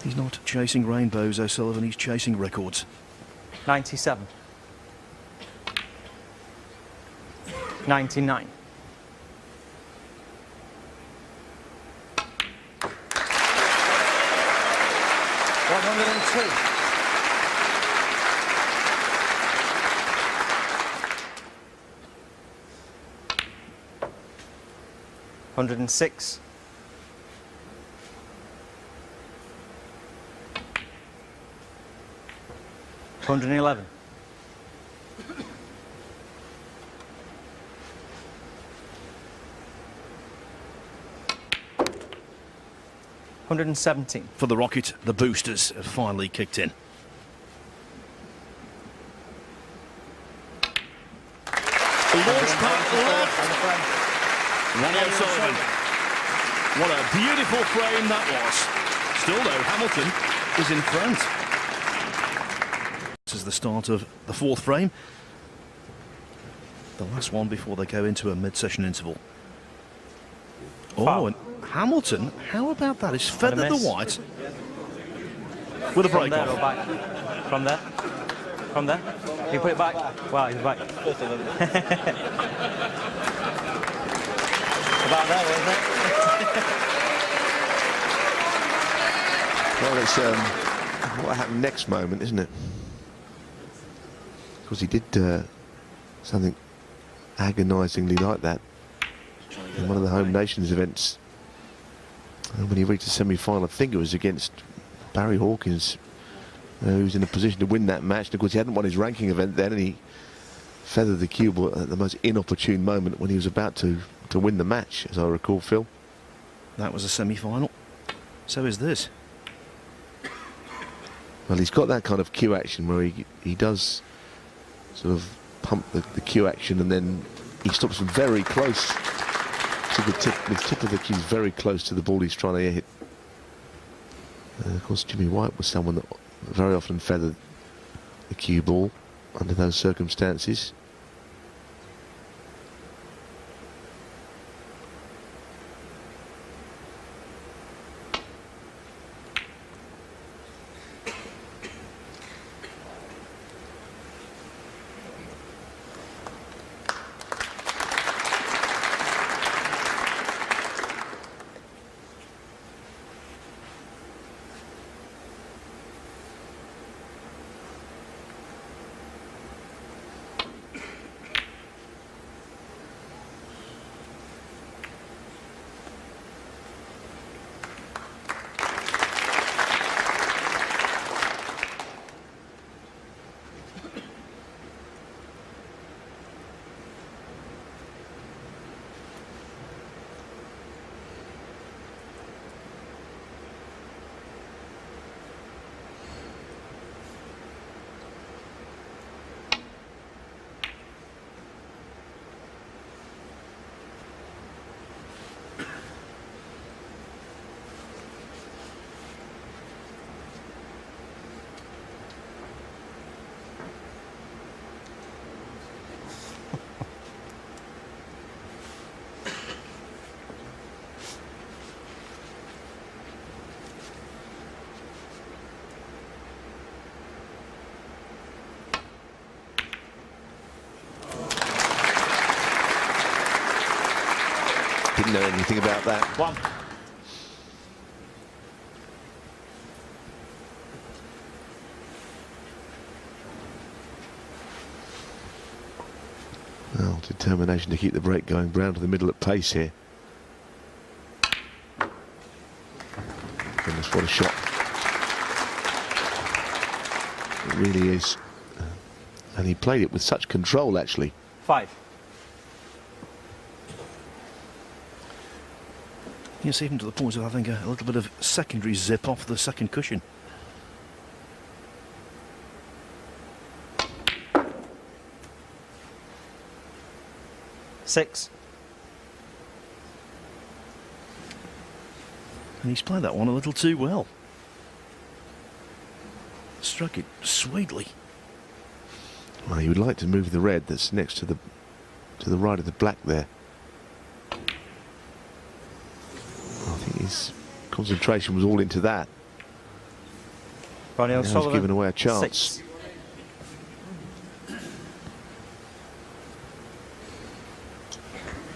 S2: He's not chasing rainbows, O'Sullivan, he's chasing records.
S1: 97. 99. 102. 106. 111. 117.
S2: For the Rocket, the boosters have finally kicked in. Launch pad left. Ronnie O'Sullivan. What a beautiful frame that was. Still though, Hamilton is in front. This is the start of the fourth frame. The last one before they go into a mid-session interval. Oh,
S1: Foul.
S2: and Hamilton, how about that? He's feathered the
S1: miss.
S2: white with a
S1: From
S2: break
S1: there or
S2: off.
S1: back? From there? From there? You put it back? Wow, he's back. About there, wasn't it?
S3: Well, it's what happened next moment, isn't it? Because he did something agonisingly like that in one of the Home Nations events. And when he reached the semi-final, I think it was against Barry Hawkins, who was in a position to win that match. And of course, he hadn't won his ranking event then, and he feathered the cue ball at the most inopportune moment when he was about to win the match, as I recall, Phil.
S2: That was a semi-final. So is this.
S3: Well, he's got that kind of cue action where he does sort of pump the cue action, and then he stops very close to the tip of the cue, very close to the ball he's trying to hit. Of course, Jimmy White was someone that very often feathered the cue ball under those circumstances. know anything about that.
S1: 1.
S3: Well, determination to keep the break going. Brown to the middle at pace here. Goodness, what a shot. It really is. And he played it with such control, actually.
S1: 5.
S2: Yes, even to the point of having a little bit of secondary zip off the second cushion.
S1: Six.
S2: And he's played that one a little too well. Struck it sweetly.
S3: Well, he would like to move the red that's next to the right of the black there. I think his concentration was all into that.
S1: Ronnie
S3: Now he's
S1: O'Sullivan.
S3: given away a chance.
S1: 6.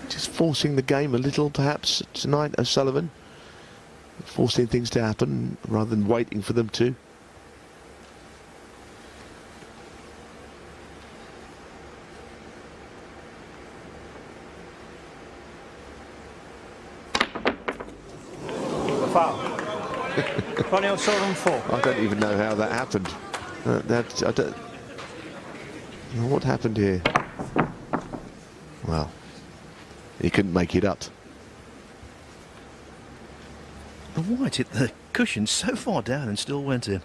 S3: Just forcing the game a little, perhaps, tonight, O'Sullivan. Forcing things to happen rather than waiting for them to.
S1: Foul. Ronnie O'Sullivan 4.
S3: I don't even know how that happened. I don't. What happened here? Well, he couldn't make it up.
S2: The white hit the cushion so far down and still went in.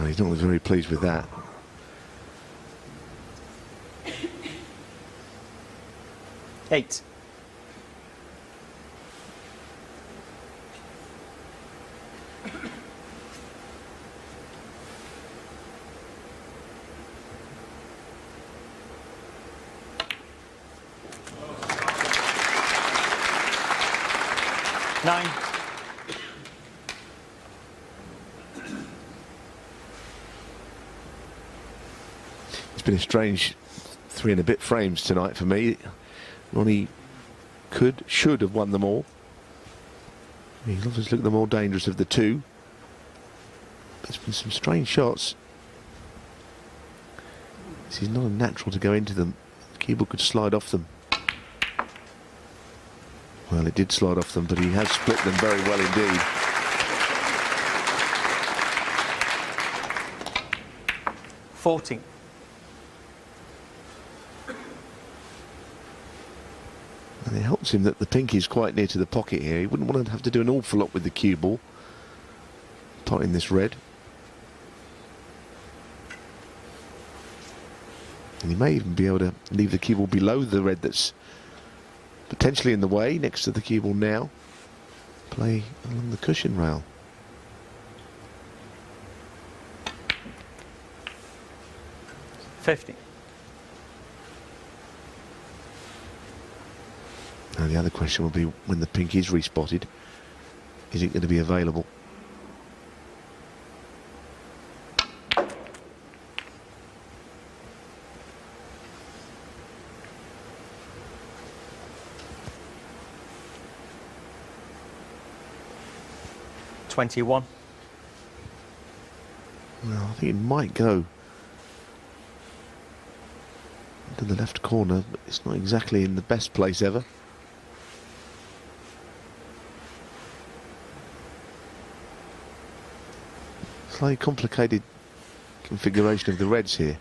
S3: He's not very pleased with that.
S1: Eight. Nine.
S3: It's been a strange 3 and a bit frames tonight for me. Ronnie should have won them all. He's obviously looked the more dangerous of the two. There's been some strange shots. This is not a natural to go into them. The keyboard could slide off them. Well, it did slide off them, but he has split them very well indeed.
S1: $14.
S3: And it helps him that the pink is quite near to the pocket here. He wouldn't want to have to do an awful lot with the cue ball. Potting this red. And he may even be able to leave the cue ball below the red that's potentially in the way, next to the cue ball now. Play along the cushion rail.
S1: $50.
S3: Now the other question will be, when the pink is respotted, is it going to be available?
S1: $21.
S3: Well, I think it might go to the left corner, but it's not exactly in the best place ever. Slightly complicated configuration of the reds here.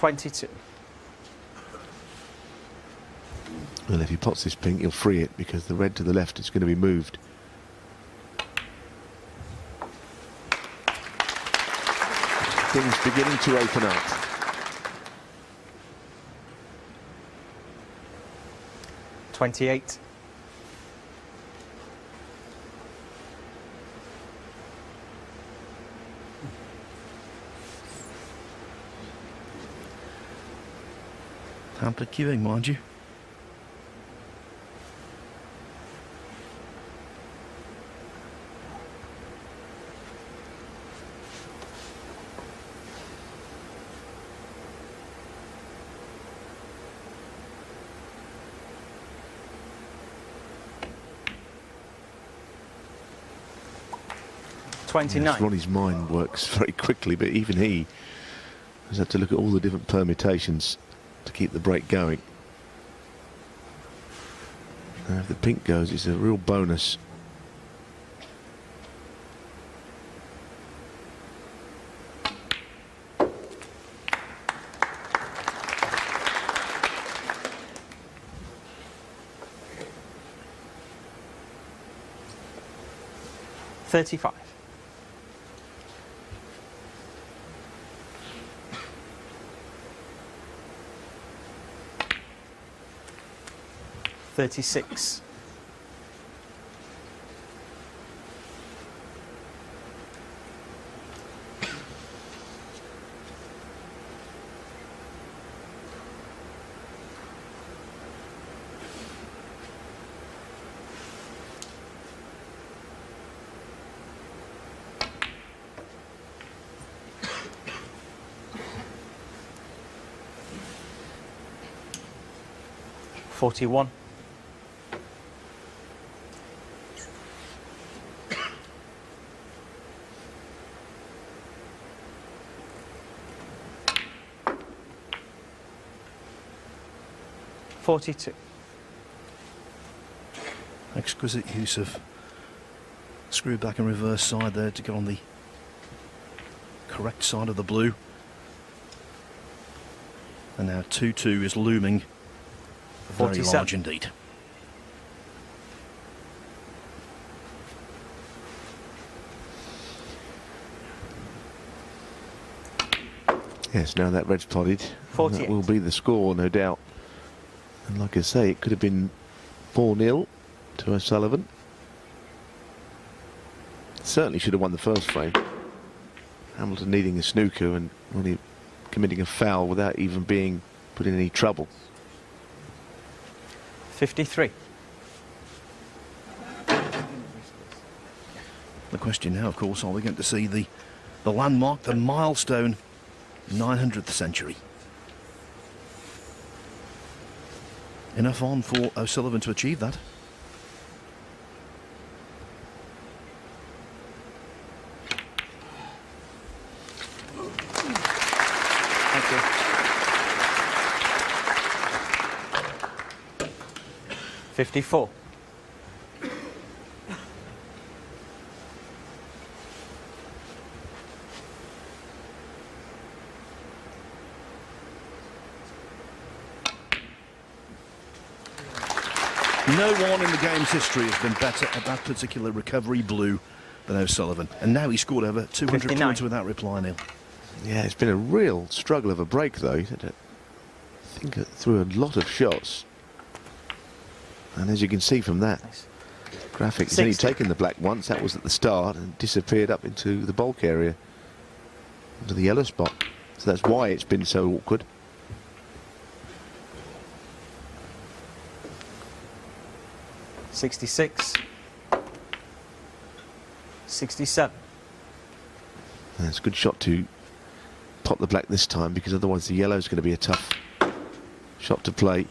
S1: 22.
S3: Well, if he pots this pink, he'll free it because the red to the left is going to be moved. Things beginning to open up.
S1: $28.
S2: Hampered queuing, mind you.
S1: $29.
S3: Ronnie's mind works very quickly, but even he has had to look at all the different permutations to keep the break going. Now, if the pink goes, it's a real bonus.
S1: $35. $36. $41. $42.
S2: Exquisite use of screw back and reverse side there to get on the correct side of the blue. And now 2-2 is looming. Very
S1: 47.
S2: large indeed.
S3: Yes, now that red's plotted.
S1: 48.
S3: That will be the score, no doubt. And like I say, it could have been 4-0 to O'Sullivan. Certainly should have won the first frame. Hamilton needing a snooker and really committing a foul without even being put in any trouble.
S1: 53.
S2: The question now, of course, are we going to see the landmark, the milestone 900th century? Enough on for O'Sullivan to achieve that.
S1: Thank you. $54.
S2: No one in the game's history has been better at that particular recovery blue than O'Sullivan. And now he scored over 200
S1: 59.
S2: points without reply, Neil.
S3: Yeah, it's been a real struggle of a break, though. He's had to think through a lot of shots. And as you can see from that graphic, he's only
S1: 60.
S3: taken the black once. That was at the start and disappeared up into the bulk area, into the yellow spot. So that's why it's been so awkward.
S1: $66. $67.
S3: And it's a good shot to pot the black this time, because otherwise the yellow is going to be a tough shot to play.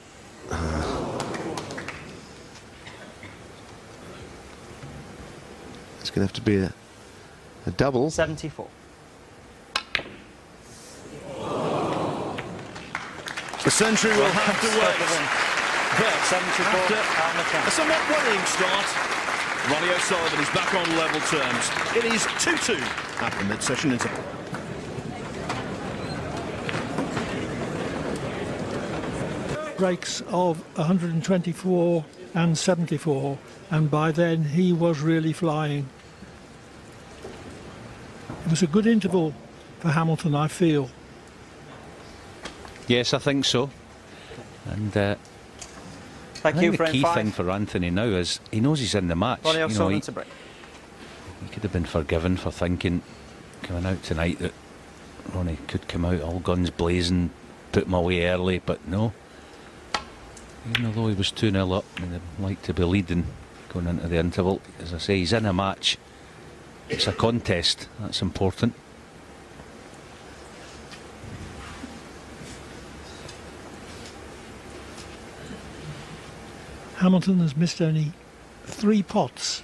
S3: It's going to have to be a double.
S1: 74.
S2: The century will have to wait. But
S1: 74.
S2: after a somewhat worrying start, Ronnie O'Sullivan is back on level terms. It is 2-2 at the mid-session interval.
S6: breaks of 124 and 74, and by then he was really flying. It was a good interval for Hamilton, I feel.
S7: Yes, I think so. And
S1: Thank
S7: I
S1: you,
S7: think the
S1: frame
S7: key
S1: 5.
S7: thing for Anthony now is he knows he's in the match.
S1: Ronnie
S7: You know,
S1: O'Sullivan to break.
S7: he could have been forgiven for thinking coming out tonight that Ronnie could come out all guns blazing, put him away early, but no. Even although he was 2-0 up and he'd like to be leading going into the interval, as I say, he's in a match. It's a contest, that's important.
S6: Hamilton has missed only 3 pots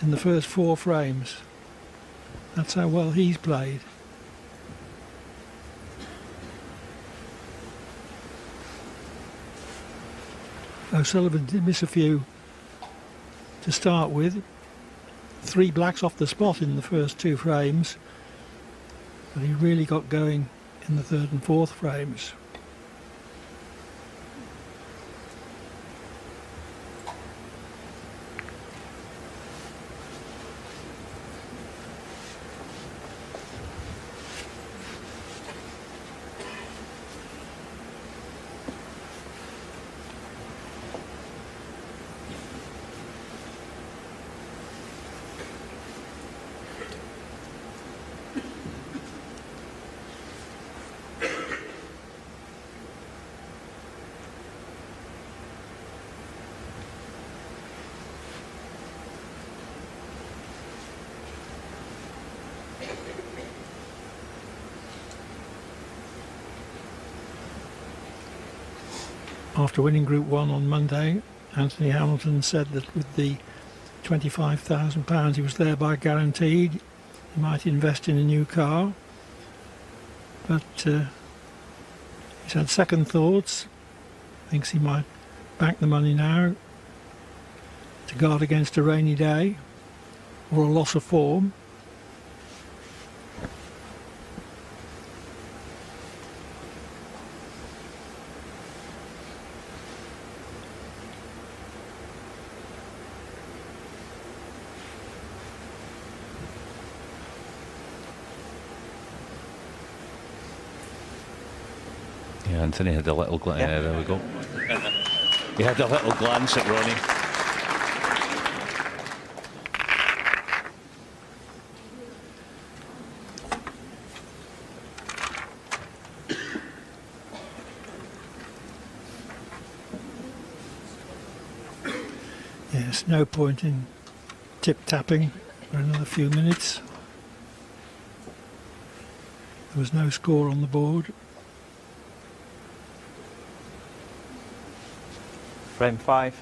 S6: in the first 4 frames. That's how well he's played. O'Sullivan did miss a few to start with. 3 blacks off the spot in the first 2 frames, but he really got going in the 3rd and 4th frames. After winning Group 1 on Monday, Anthony Hamilton said that with the £25,000 he was thereby guaranteed, he might invest in a new car. But he's had second thoughts, thinks he might bank the money now to guard against a rainy day or a loss of form.
S7: Yeah, Anthony had a little glance. Yeah, there we go. He had a little glance at Ronnie.
S6: Yes, no point in tip-tapping for another few minutes. There was no score on the board.
S1: Frame 5.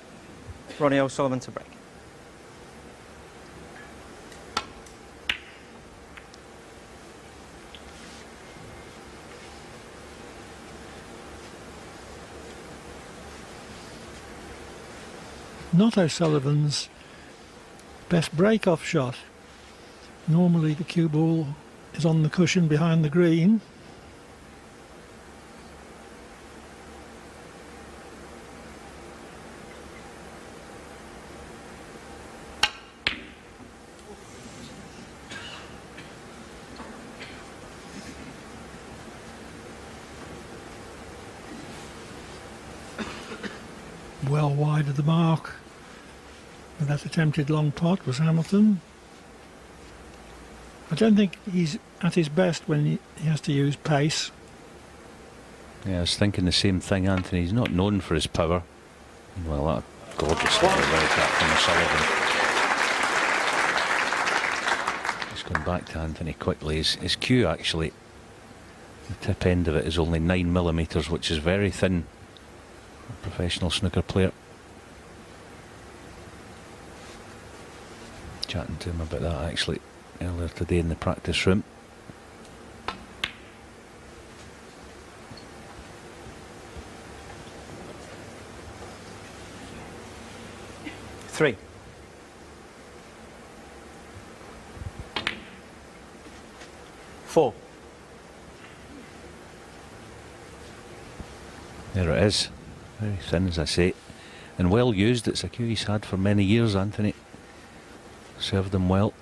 S1: Ronnie O'Sullivan to break.
S6: Not O'Sullivan's best break-off shot. Normally the cue ball is on the cushion behind the green. Well wide of the mark. With that attempted long pot was Hamilton. I don't think he's at his best when he has to use pace.
S7: Yeah, I was thinking the same thing, Anthony. He's not known for his power. Well, that gorgeous little right that from O'Sullivan. Just going back to Anthony quickly. His cue actually, the tip end of it is only 9mm, which is very thin. A professional snooker player. Chatting to him about that actually earlier today in the practice room.
S1: Three. Four.
S7: There it is. Very thin, as I say. And well used. It's a cue he's had for many years, Anthony. Served them well.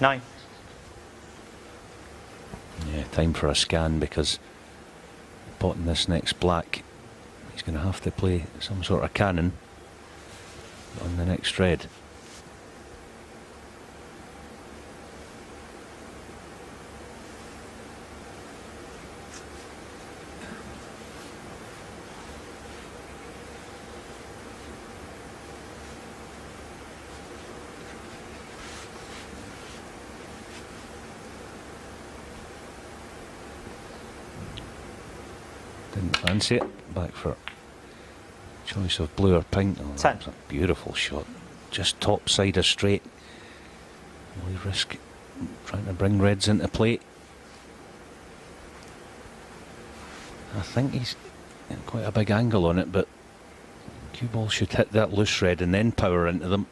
S1: Nine.
S7: Yeah, time for a scan, because potting this next black, he's going to have to play some sort of cannon on the next red. Didn't fancy it. Back for choice of blue or pink. Oh, that
S1: 10.
S7: was a beautiful shot. Just top side of straight. We risk trying to bring reds into play. I think he's got quite a big angle on it, but cue ball should hit that loose red and then power into them.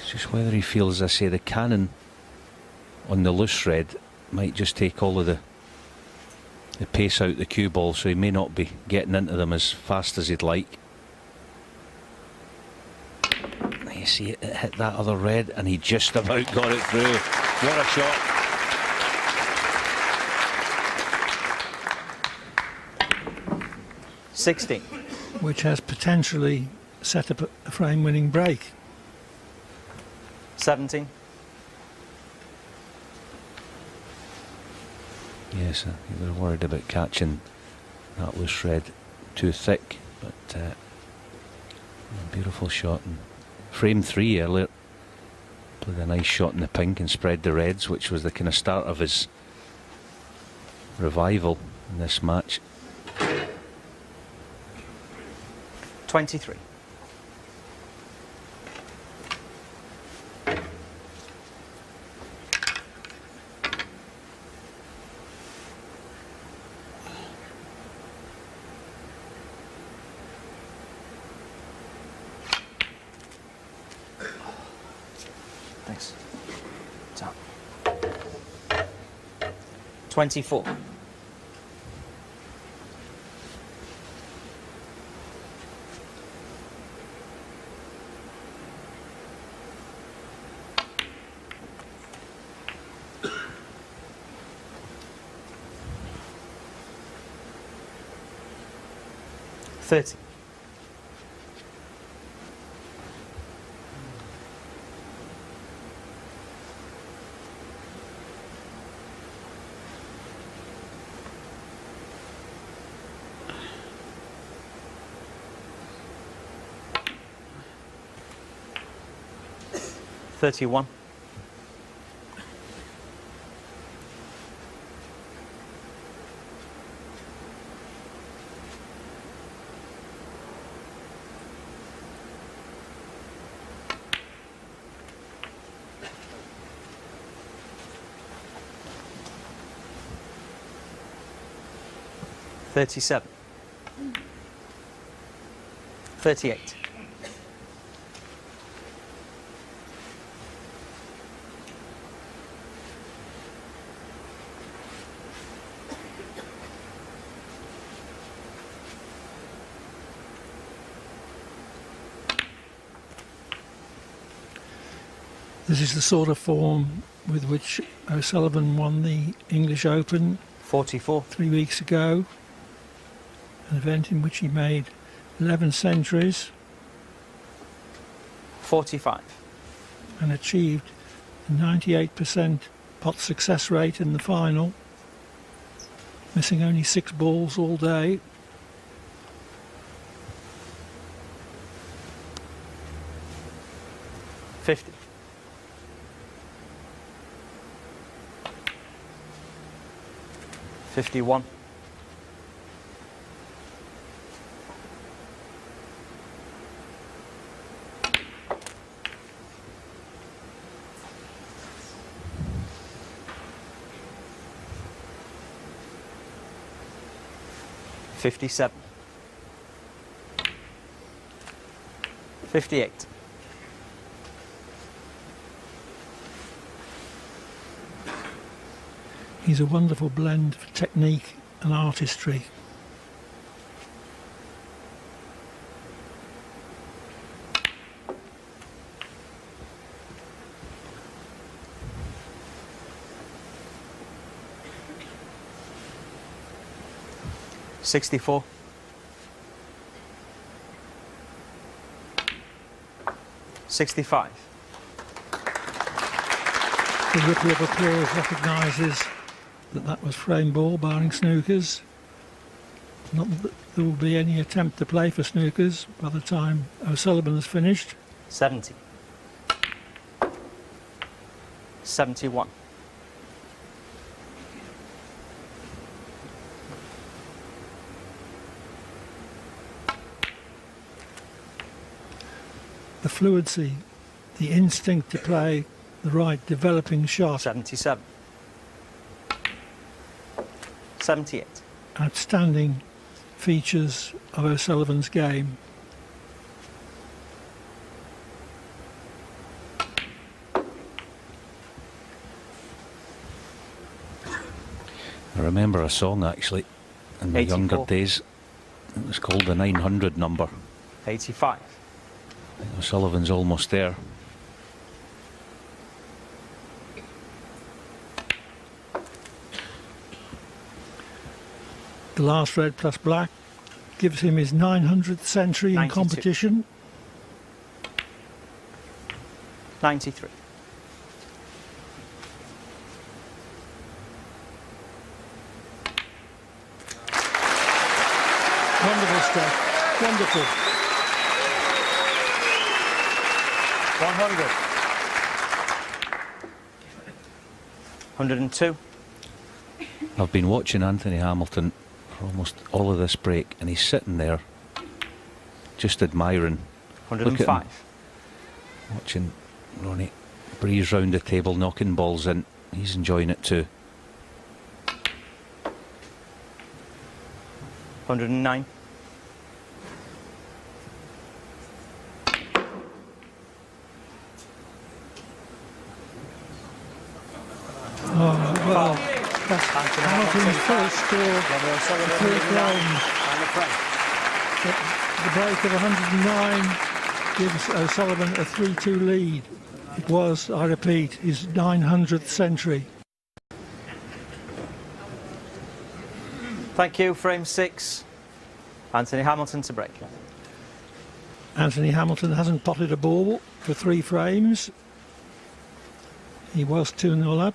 S7: It's just whether he feels, as I say, the cannon on the loose red might just take all of the pace out the cue ball, so he may not be getting into them as fast as he'd like. You see it hit that other red, and he just about got it through. What a shot.
S1: $60.
S6: Which has potentially set up a frame-winning break.
S1: 17.
S7: Yes, they were worried about catching that loose red too thick, but a beautiful shot. And frame 3 earlier, played a nice shot in the pink and spread the reds, which was the kind of start of his revival in this match.
S1: 23. Thanks. Top. 24. $30. $31. $37. 38.
S6: This is the sort of form with which O'Sullivan won the English Open
S1: 44.
S6: 3 weeks ago, an event in which he made 11 centuries
S1: 45.
S6: and achieved a 98% pot success rate in the final, missing only 6 balls all day.
S1: $50. 51. $57. 58.
S6: He's a wonderful blend of technique and artistry.
S1: $64. 65.
S6: The ripple of applause recognises that was frame ball, barring snookers. Not that there will be any attempt to play for snookers by the time O'Sullivan has finished.
S1: 70. 71.
S6: The fluency, the instinct to play the right developing shot.
S1: 77. 78.
S6: Outstanding features of O'Sullivan's game.
S7: I remember a song actually in my
S1: 84.
S7: younger days. It was called the 900 number.
S1: 85.
S7: O'Sullivan's almost there.
S6: The last red plus black gives him his 900th century in
S1: 92.
S6: competition.
S1: 93.
S6: Wonderful stuff. Wonderful.
S1: 100. 102.
S7: I've been watching Anthony Hamilton for almost all of this break, and he's sitting there just admiring. Look at him.
S1: 105.
S7: Watching Ronnie breeze round the table, knocking balls in. He's enjoying it too.
S1: 109.
S6: Oh, well, that's Hamilton's first score for 3 frames. The break of 109 gives O'Sullivan a 3-2 lead. It was, I repeat, his 900th century.
S1: Thank you. Frame 6. Anthony Hamilton to break.
S6: Anthony Hamilton hasn't potted a ball for 3 frames. He was 2-0 up,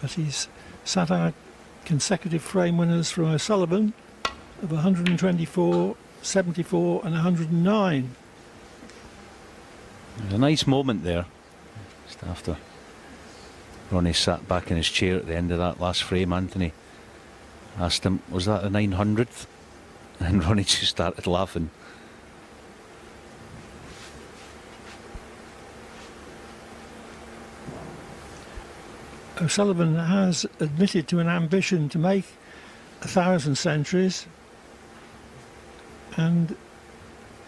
S6: but he's sat out consecutive frame winners from O'Sullivan of 124, 74 and 109.
S7: There's a nice moment there, just after Ronnie sat back in his chair at the end of that last frame. Anthony asked him, was that the 900th? And Ronnie just started laughing.
S6: O'Sullivan has admitted to an ambition to make 1,000 centuries, and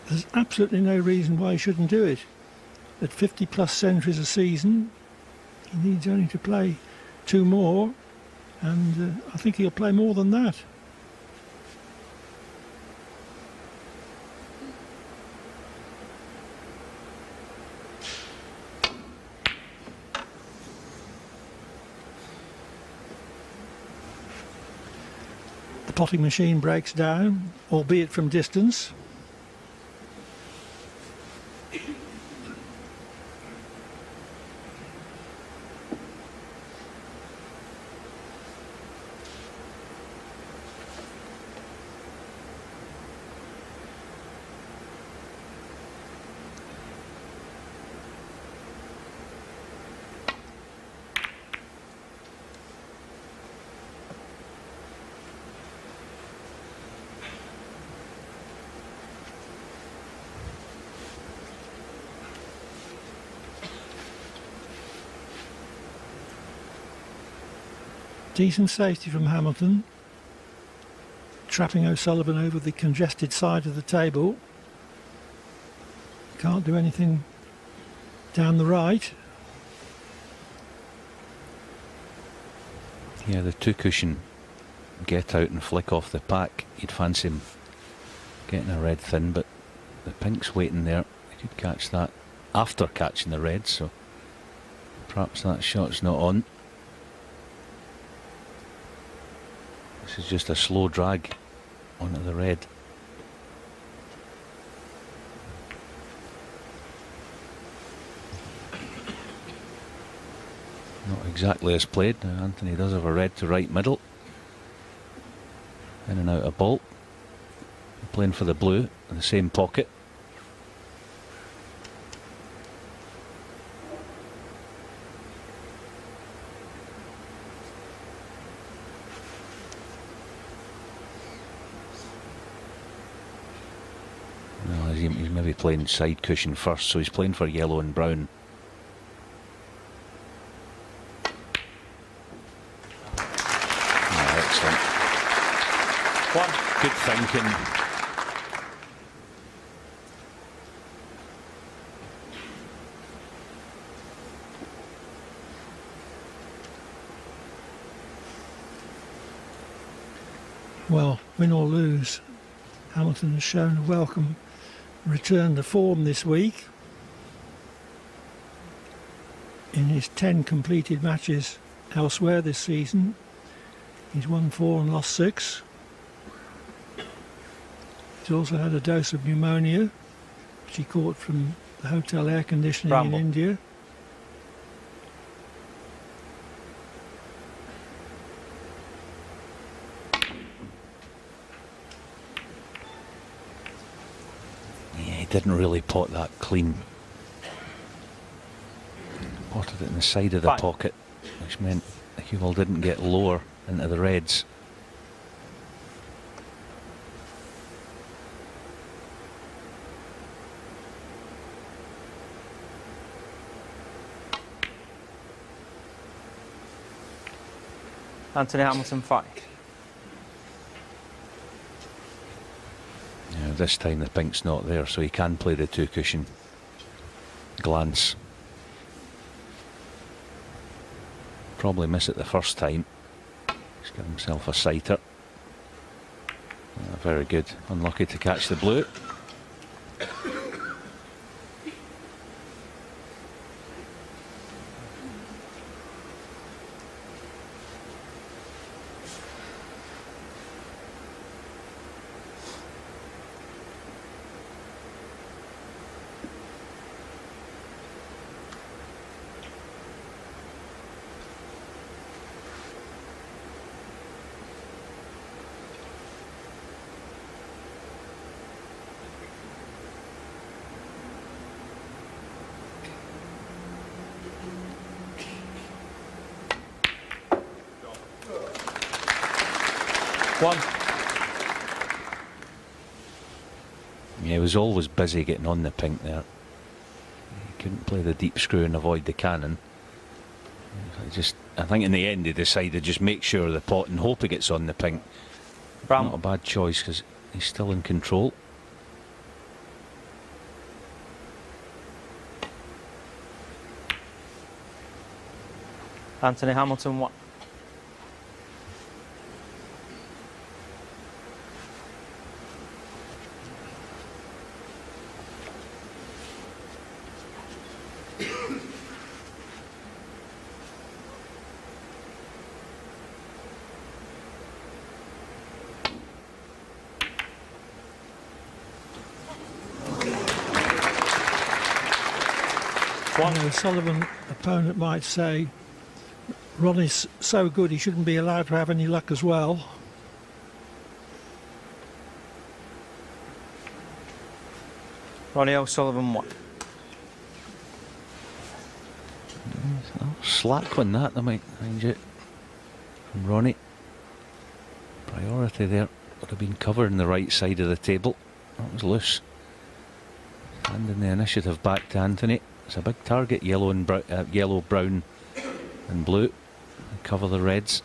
S6: there's absolutely no reason why he shouldn't do it. At 50 plus centuries a season, he needs only to play 2 more, and I think he'll play more than that. The potting machine breaks down, albeit from distance. Decent safety from Hamilton, trapping O'Sullivan over the congested side of the table. Can't do anything down the right.
S7: Yeah, the two cushion get out and flick off the pack. You'd fancy him getting a red thin, but the pink's waiting there. He could catch that after catching the red, so perhaps that shot's not on. This is just a slow drag onto the red. Not exactly as played. Now Anthony does have a red to right middle. In and out of ball. Playing for the blue in the same pocket. No, he's maybe playing side cushion first, so he's playing for yellow and brown. Good thinking.
S6: Well, win or lose, Hamilton has shown a welcome return to form this week. In his 10 completed matches elsewhere this season, he's won 4 and lost 6. He's also had a dose of pneumonia, which he caught from the hotel air conditioning
S1: Bramble.
S6: in India.
S7: Yeah, he didn't really pot that clean. Potted it in the side of the
S1: Fine.
S7: pocket, which meant the cue ball didn't get lower into the reds.
S1: Anthony Hamilton 5.
S7: Yeah, this time the pink's not there, so he can play the two cushion glance. Probably miss it the first time. He's got himself a sighter. Very good. Unlucky to catch the blue.
S1: One.
S7: Yeah, he was always busy getting on the pink there. He couldn't play the deep screw and avoid the cannon. I think in the end he decided just make sure the pot and hope he gets on the pink.
S1: Bramble.
S7: Not a bad choice because he's still in control.
S1: Anthony Hamilton 1.
S6: You know, Sullivan opponent might say Ronnie's so good he shouldn't be allowed to have any luck as well.
S1: Ronnie O'Sullivan 1.
S7: Slack one that, I might find it from Ronnie. Priority there would have been covering the right side of the table. That was loose. Handing the initiative back to Anthony. It's a big target, yellow, brown and blue. Cover the reds.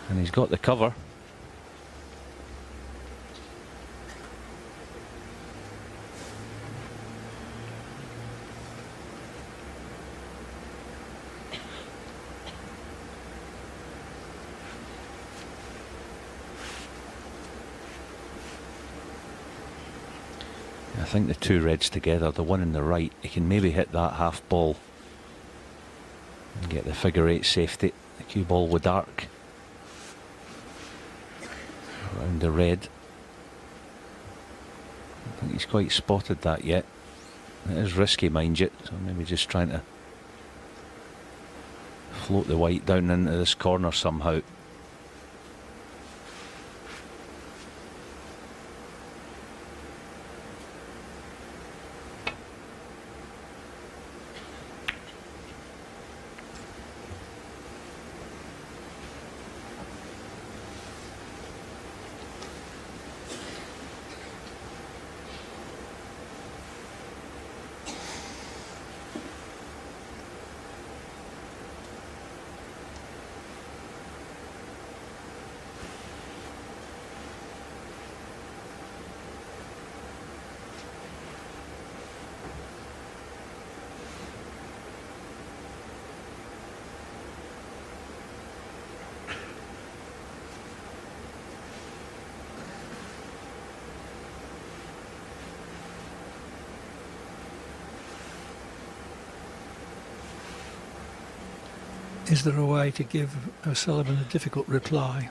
S7: And he's got the cover. I think the two reds together, the one on the right, he can maybe hit that half ball and get the figure eight safety. The cue ball with dark around the red. I don't think he's quite spotted that yet. It is risky, mind you, so maybe just trying to float the white down into this corner somehow.
S6: Is there a way to give O'Sullivan a difficult reply?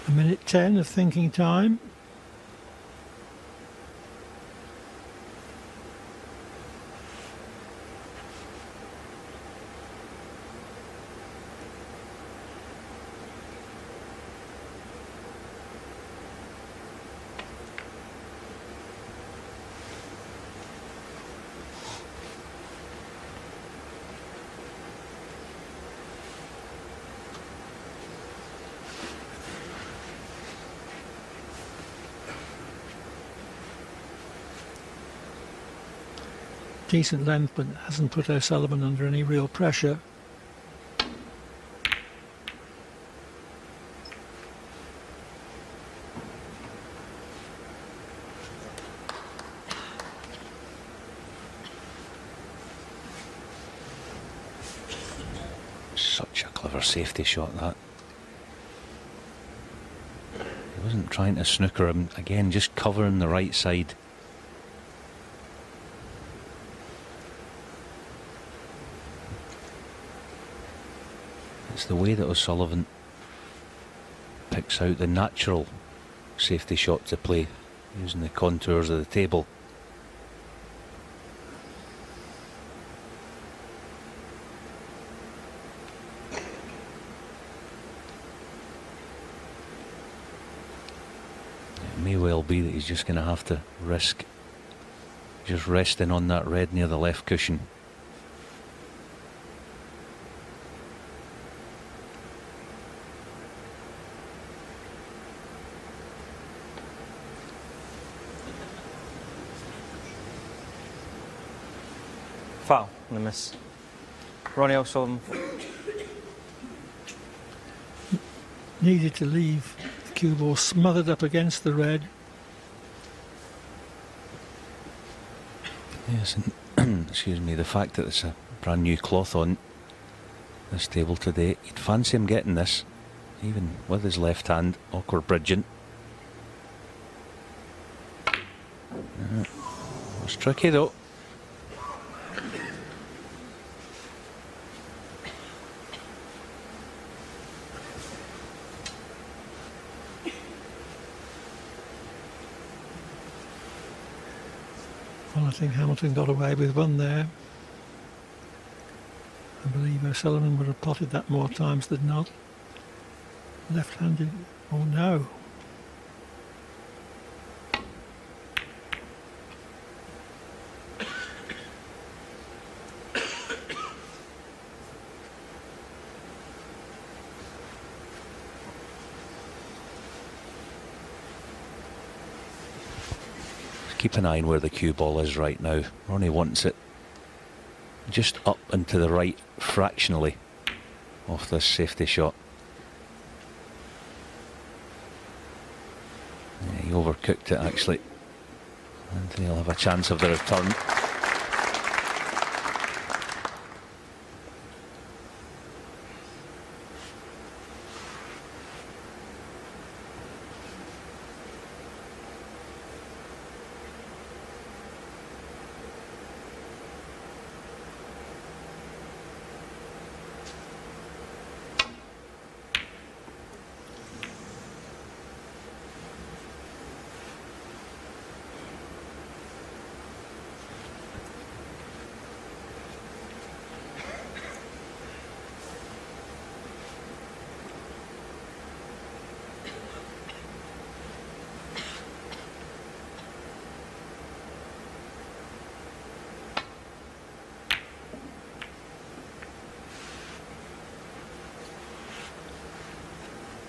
S6: A minute 10 of thinking time. Decent length, but hasn't put O'Sullivan under any real pressure.
S7: Such a clever safety shot, that. He wasn't trying to snooker him. Again, just covering the right side. It's the way that O'Sullivan picks out the natural safety shot to play, using the contours of the table. It may well be that he's just going to have to risk just resting on that red near the left cushion.
S1: Foul and a miss. Ronnie O'Sullivan.
S6: Needed to leave the cue ball smothered up against the red.
S7: Yes, and excuse me, the fact that it's a brand new cloth on this table today, you'd fancy him getting this, even with his left hand, awkward bridging. It's tricky though.
S6: Well, I think Hamilton got away with one there. I believe O'Sullivan would have potted that more times than not. Left-handed, oh no.
S7: Keep an eye on where the cue ball is right now. Ronnie wants it just up and to the right fractionally. off this safety shot. Yeah, he overcooked it actually, and he'll have a chance of the return.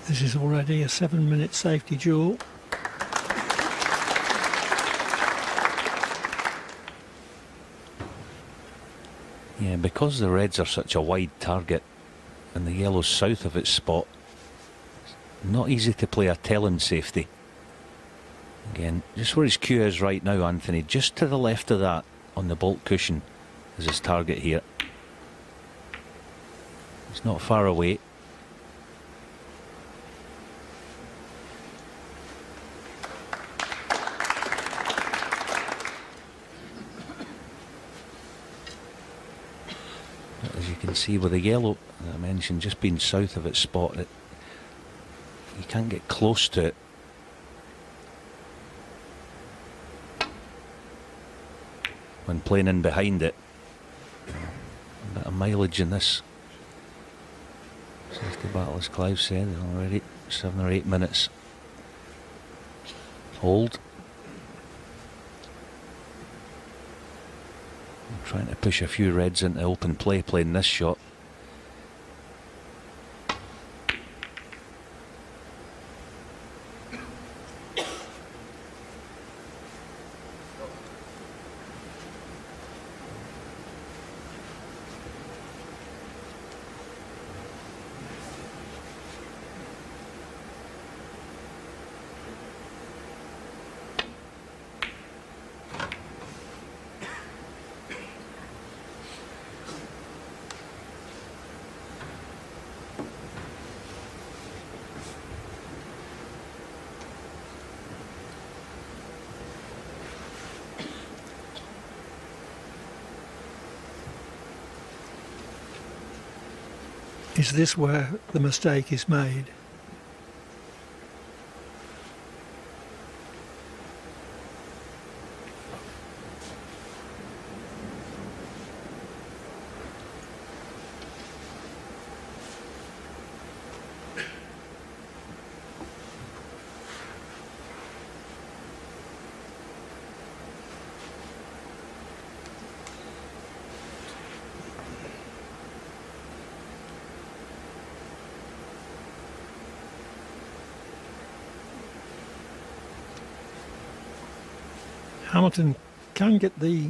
S6: This is already a 7-minute safety duel.
S7: Yeah, because the reds are such a wide target and the yellow's south of its spot, it's not easy to play a telling safety. Again, just where his cue is right now, Anthony, just to the left of that on the bolt cushion is his target here. It's not far away. As you can see with the yellow that I mentioned just being south of its spot, you can't get close to it. When playing in behind it. A bit of mileage in this safety battle, as Clive said, already 7 or 8 minutes. Hold. Trying to push a few reds into open play playing this shot.
S6: Is this where the mistake is made? Hamilton can get the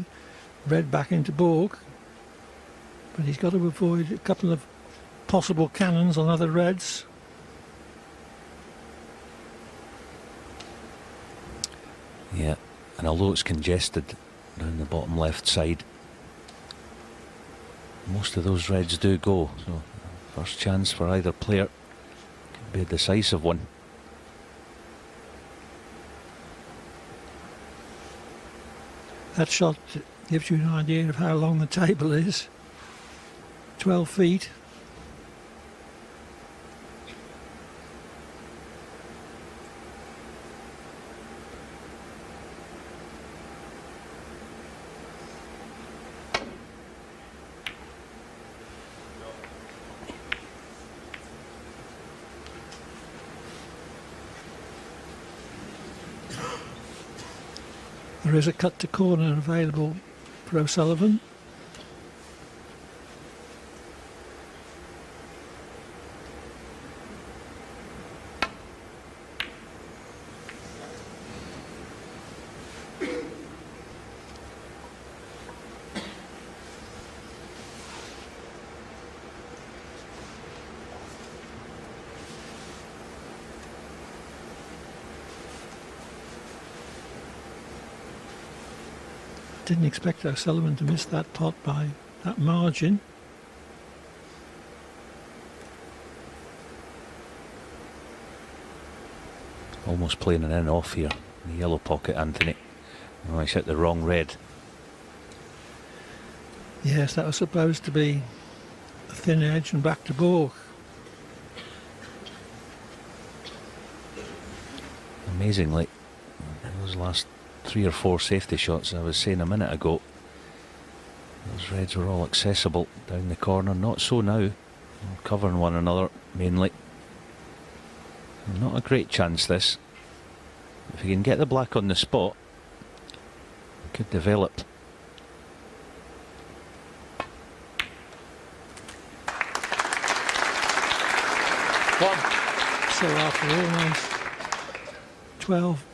S6: red back into baulk, but he's got to avoid a couple of possible cannons on other reds.
S7: Yeah, and although it's congested down the bottom left side, most of those reds do go, so first chance for either player could be a decisive one.
S6: That shot gives you an idea of how long the table is. 12 feet. There is a cut to corner available for O'Sullivan. Didn't expect O'Sullivan to miss that pot by that margin.
S7: Almost playing an in off here. The yellow pocket, Anthony. Oh, he's hit the wrong red.
S6: Yes, that was supposed to be a thin edge and back to baulk.
S7: Amazingly, those last 3 or 4 safety shots I was saying a minute ago, those reds were all accessible down the corner. Not so now. Covering one another mainly. Not a great chance this. If you can get the black on the spot, it could develop.
S6: So after almost 12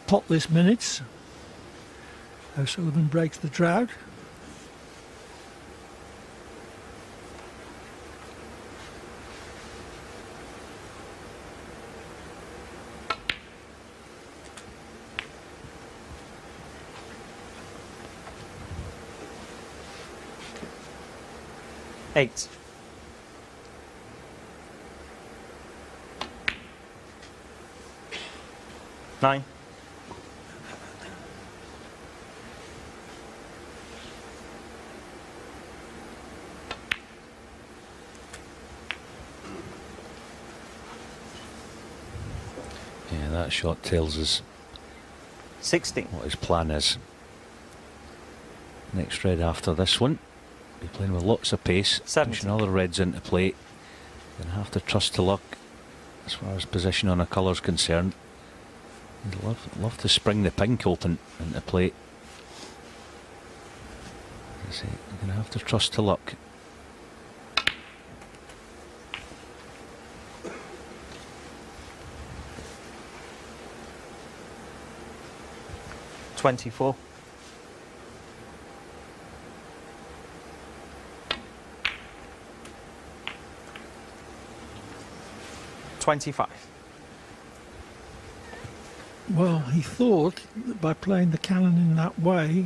S6: potless minutes, O'Sullivan breaks the drought.
S1: Eight. Nine.
S7: Yeah, that shot tells us
S1: 16.
S7: what his plan is. Next red after this one. Be playing with lots of pace.
S1: 17.
S7: Pushing other reds into play. Gonna have to trust to luck as far as position on a colour's concerned. He'd love to spring the pink open into play. As I say, you're gonna have to trust to luck.
S1: $24. $25.
S6: Well, he thought that by playing the cannon in that way,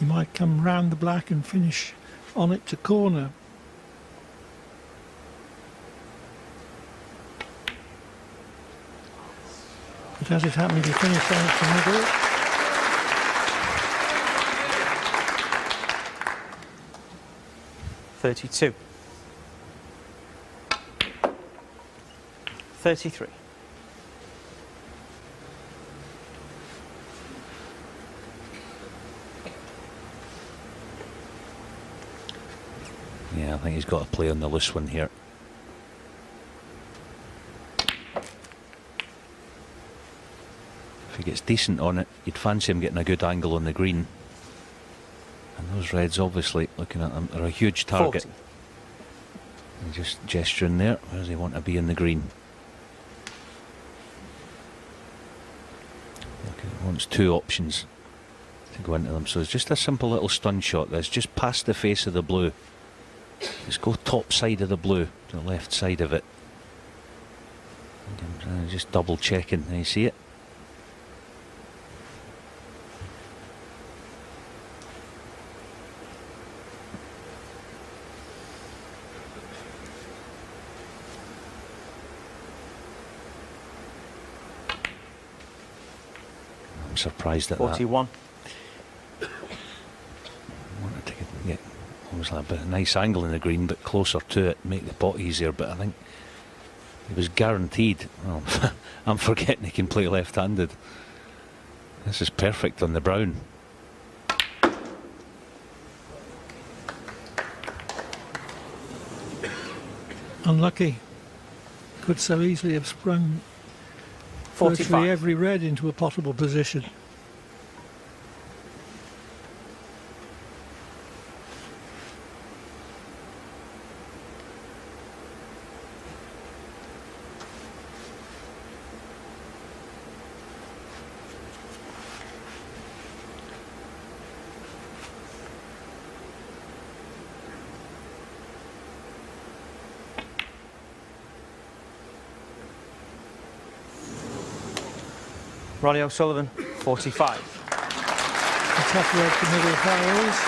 S6: he might come round the black and finish on it to corner. But as it happened, he finished on it to middle.
S1: $32. 33.
S7: Yeah, I think he's got to play on the loose one here. If he gets decent on it, you'd fancy him getting a good angle on the green. And those reds, obviously, looking at them, are a huge target.
S1: 40.
S7: And just gesturing there. Where does he want to be in the green? Look, he wants 2 options to go into them. So it's just a simple little stun shot. That's just past the face of the blue. Just go top side of the blue to the left side of it. And just double checking. Can you see it? I'm surprised at
S1: 41.
S7: that. I wanted to get almost like a bit of a nice angle in the green, but closer to it, make the pot easier. But I think it was guaranteed. Well, I'm forgetting he can play left-handed. This is perfect on the brown.
S6: Unlucky. Could so easily have sprung
S1: 45.
S6: virtually every red into a potable position.
S1: Ronnie O'Sullivan, 45.
S6: It's tough red to middle barrels.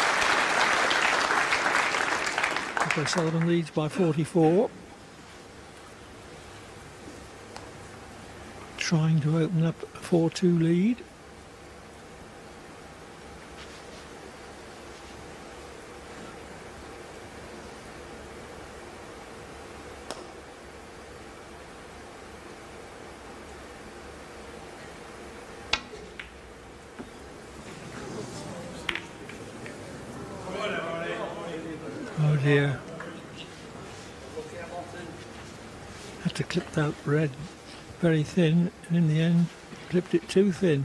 S6: Okay, Sullivan leads by 44. Trying to open up a 4-2 lead. Oh dear. Had to clip that red very thin, and in the end clipped it too thin.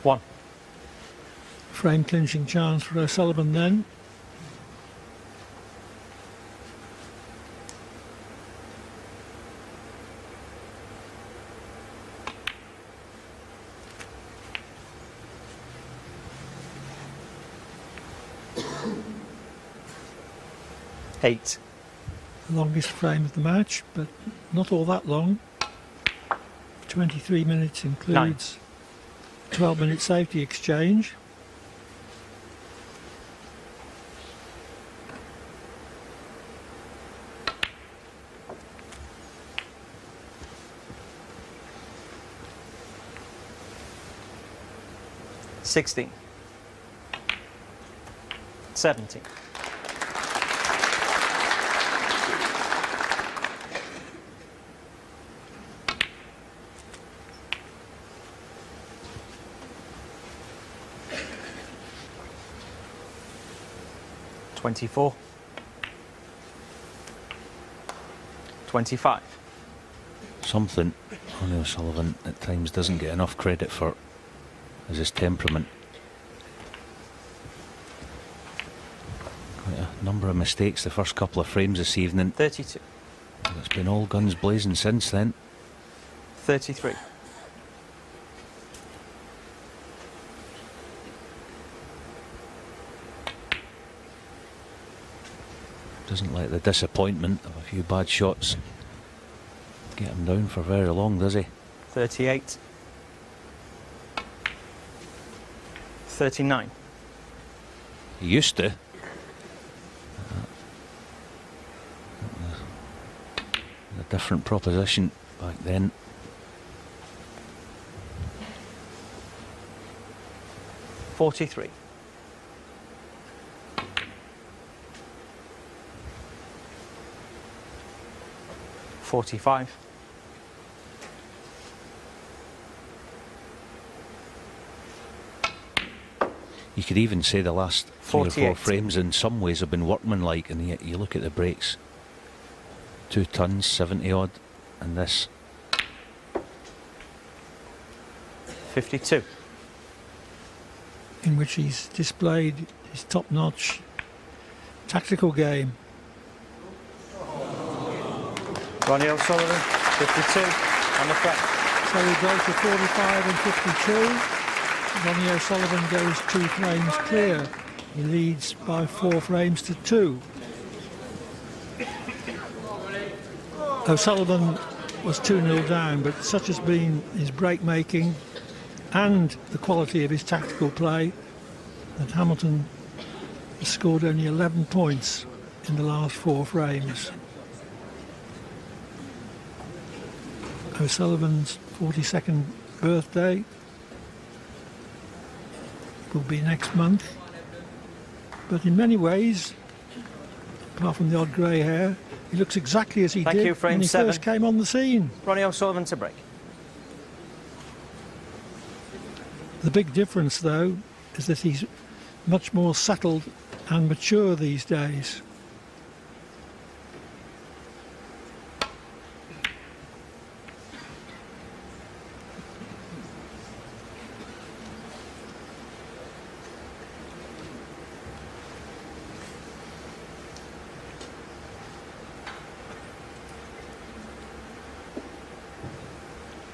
S1: One.
S6: Frame clinching chance for O'Sullivan then.
S1: Eight.
S6: The longest frame of the match, but not all that long. 23 minutes includes 12-minute safety exchange.
S1: $16. 17. $24. 25.
S7: Something Ronnie O'Sullivan at times doesn't get enough credit for is his temperament. Quite a number of mistakes the first couple of frames this evening.
S1: 32.
S7: And it's been all guns blazing since then.
S1: 33.
S7: Doesn't let the disappointment of a few bad shots get him down for very long, does he?
S1: 38. 39.
S7: He used to. A different proposition back then.
S1: $43. 45.
S7: You could even say the last 3 or 4
S1: 48.
S7: frames in some ways have been workmanlike, and yet you look at the brakes. 2 tons, 70 odd, and this.
S1: 52.
S6: In which he's displayed his top-notch tactical game.
S1: Ronnie O'Sullivan, 52 on the front.
S6: So we go to 45 and 52. Ronnie O'Sullivan goes 2 frames clear. He leads by 4 frames to 2. O'Sullivan was 2-0 down, but such has been his break making and the quality of his tactical play that Hamilton has scored only 11 points in the last 4 frames. O'Sullivan's 42nd birthday will be next month, but in many ways, apart from the odd grey hair, he looks exactly as he
S1: Thank
S6: did
S1: you, frame
S6: when he
S1: 7.
S6: first came on the scene.
S1: Ronnie O'Sullivan to break.
S6: The big difference, though, is that he's much more settled and mature these days.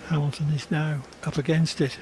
S6: Hamilton is now up against it.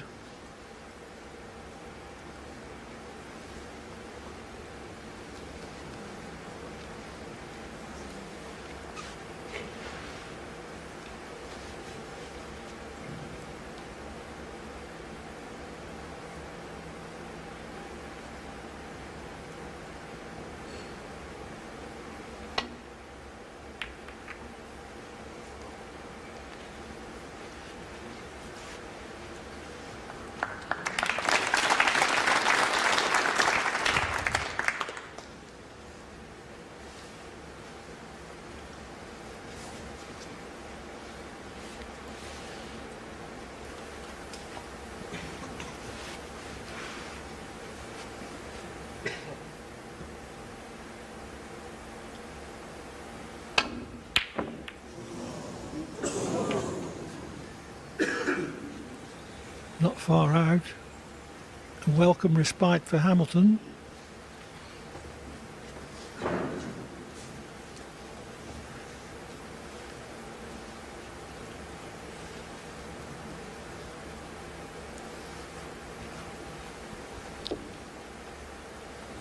S6: far out. A welcome respite for Hamilton.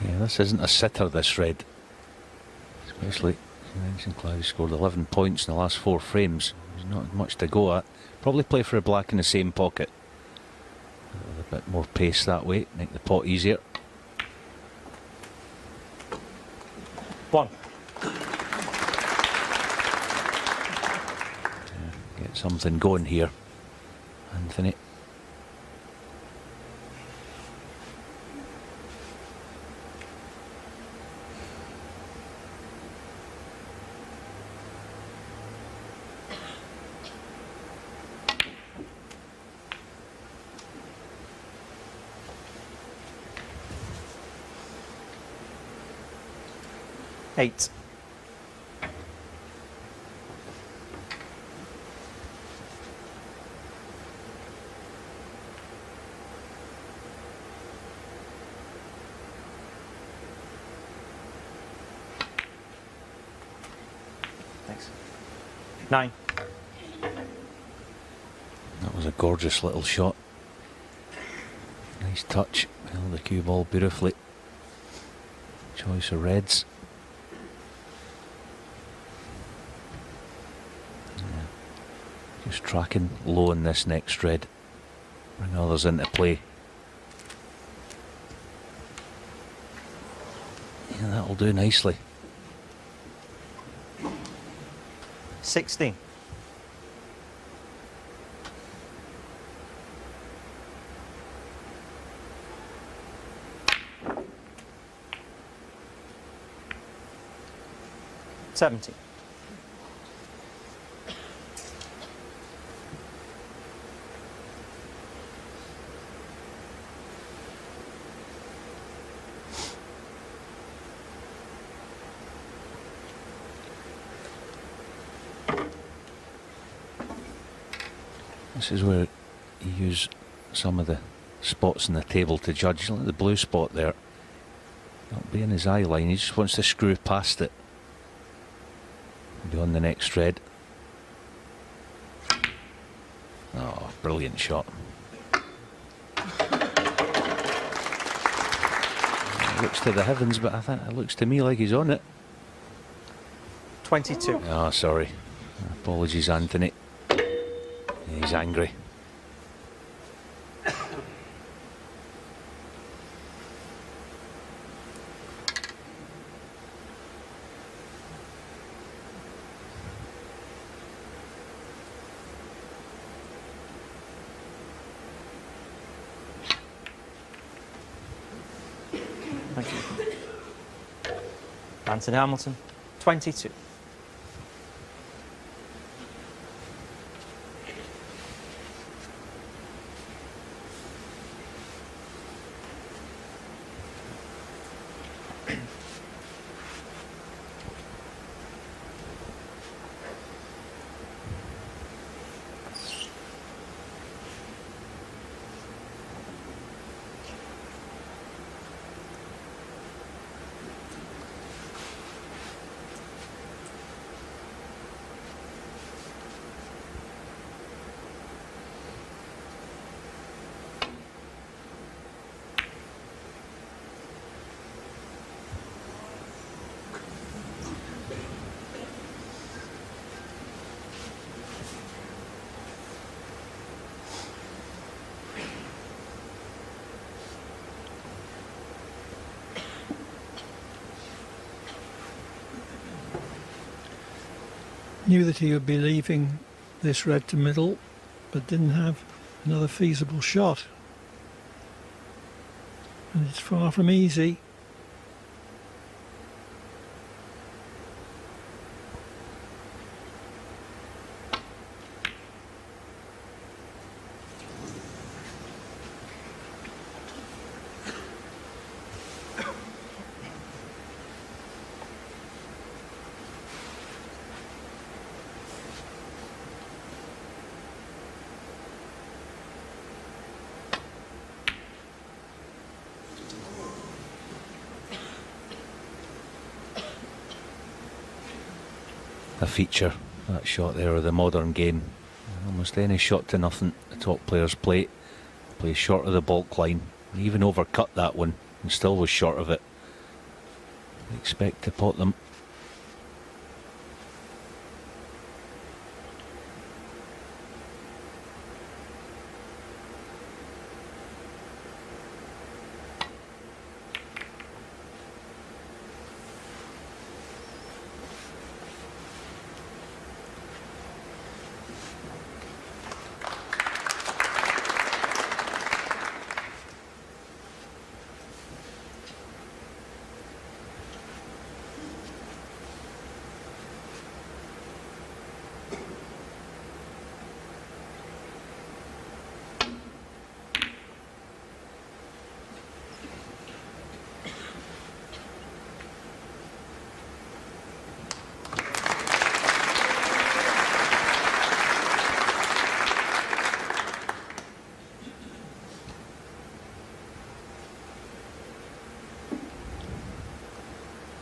S7: Yeah, this isn't a sitter, this red. Especially, you mentioned Cloud scored 11 points in the last 4 frames. There's not much to go at. Probably play for a black in the same pocket. A bit more pace that way, make the pot easier.
S1: 1.
S7: Get something going here, Anthony.
S1: Eight. Thanks. 9.
S7: That was a gorgeous little shot. Nice touch. Held the cue ball beautifully. Choice of reds. Just tracking low in this next red. Bring others into play. Yeah, that'll do nicely.
S1: 16. Seventeen.
S7: This is where you use some of the spots in the table to judge. Look at the blue spot there. That'll be in his eye line. He just wants to screw past it. Be on the next red. Oh, brilliant shot. It looks to the heavens, but I think it looks to me like he's on it.
S1: 22.
S7: Oh, sorry. Apologies, Anthony. He's angry.
S1: Thank you. Anthony Hamilton, 22.
S6: Knew that he would be leaving this red to middle, but didn't have another feasible shot. And it's far from easy.
S7: a feature, that shot there, of the modern game. Almost any shot to nothing the top players play short of the baulk line. He even overcut that one and still was short of it. They expect to pot them.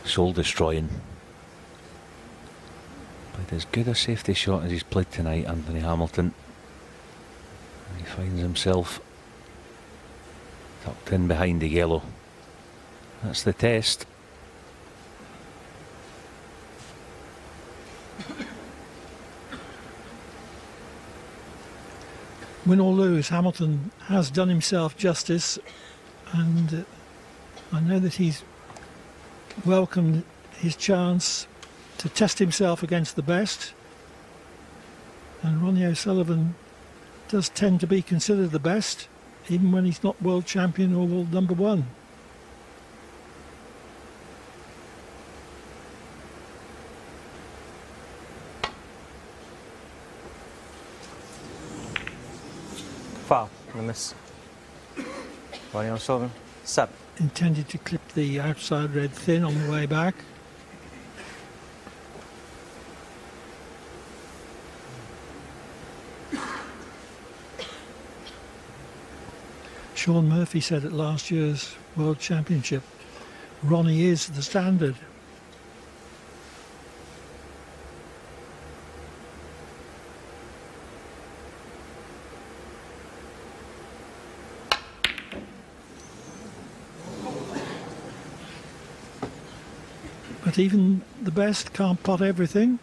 S7: Soul destroying. Played as good a safety shot as he's played tonight, Anthony Hamilton. And he finds himself tucked in behind the yellow. That's the test.
S6: Win or lose, Hamilton has done himself justice, and I know that he's welcomed his chance to test himself against the best, and Ronnie O'Sullivan does tend to be considered the best even when he's not world champion or world number one.
S1: Foul and a miss. Ronnie O'Sullivan, 7.
S6: Intended to clip the outside red thin on the way back. Sean Murphy said at last year's World Championship, Ronnie is the standard. But even the best can't pot everything.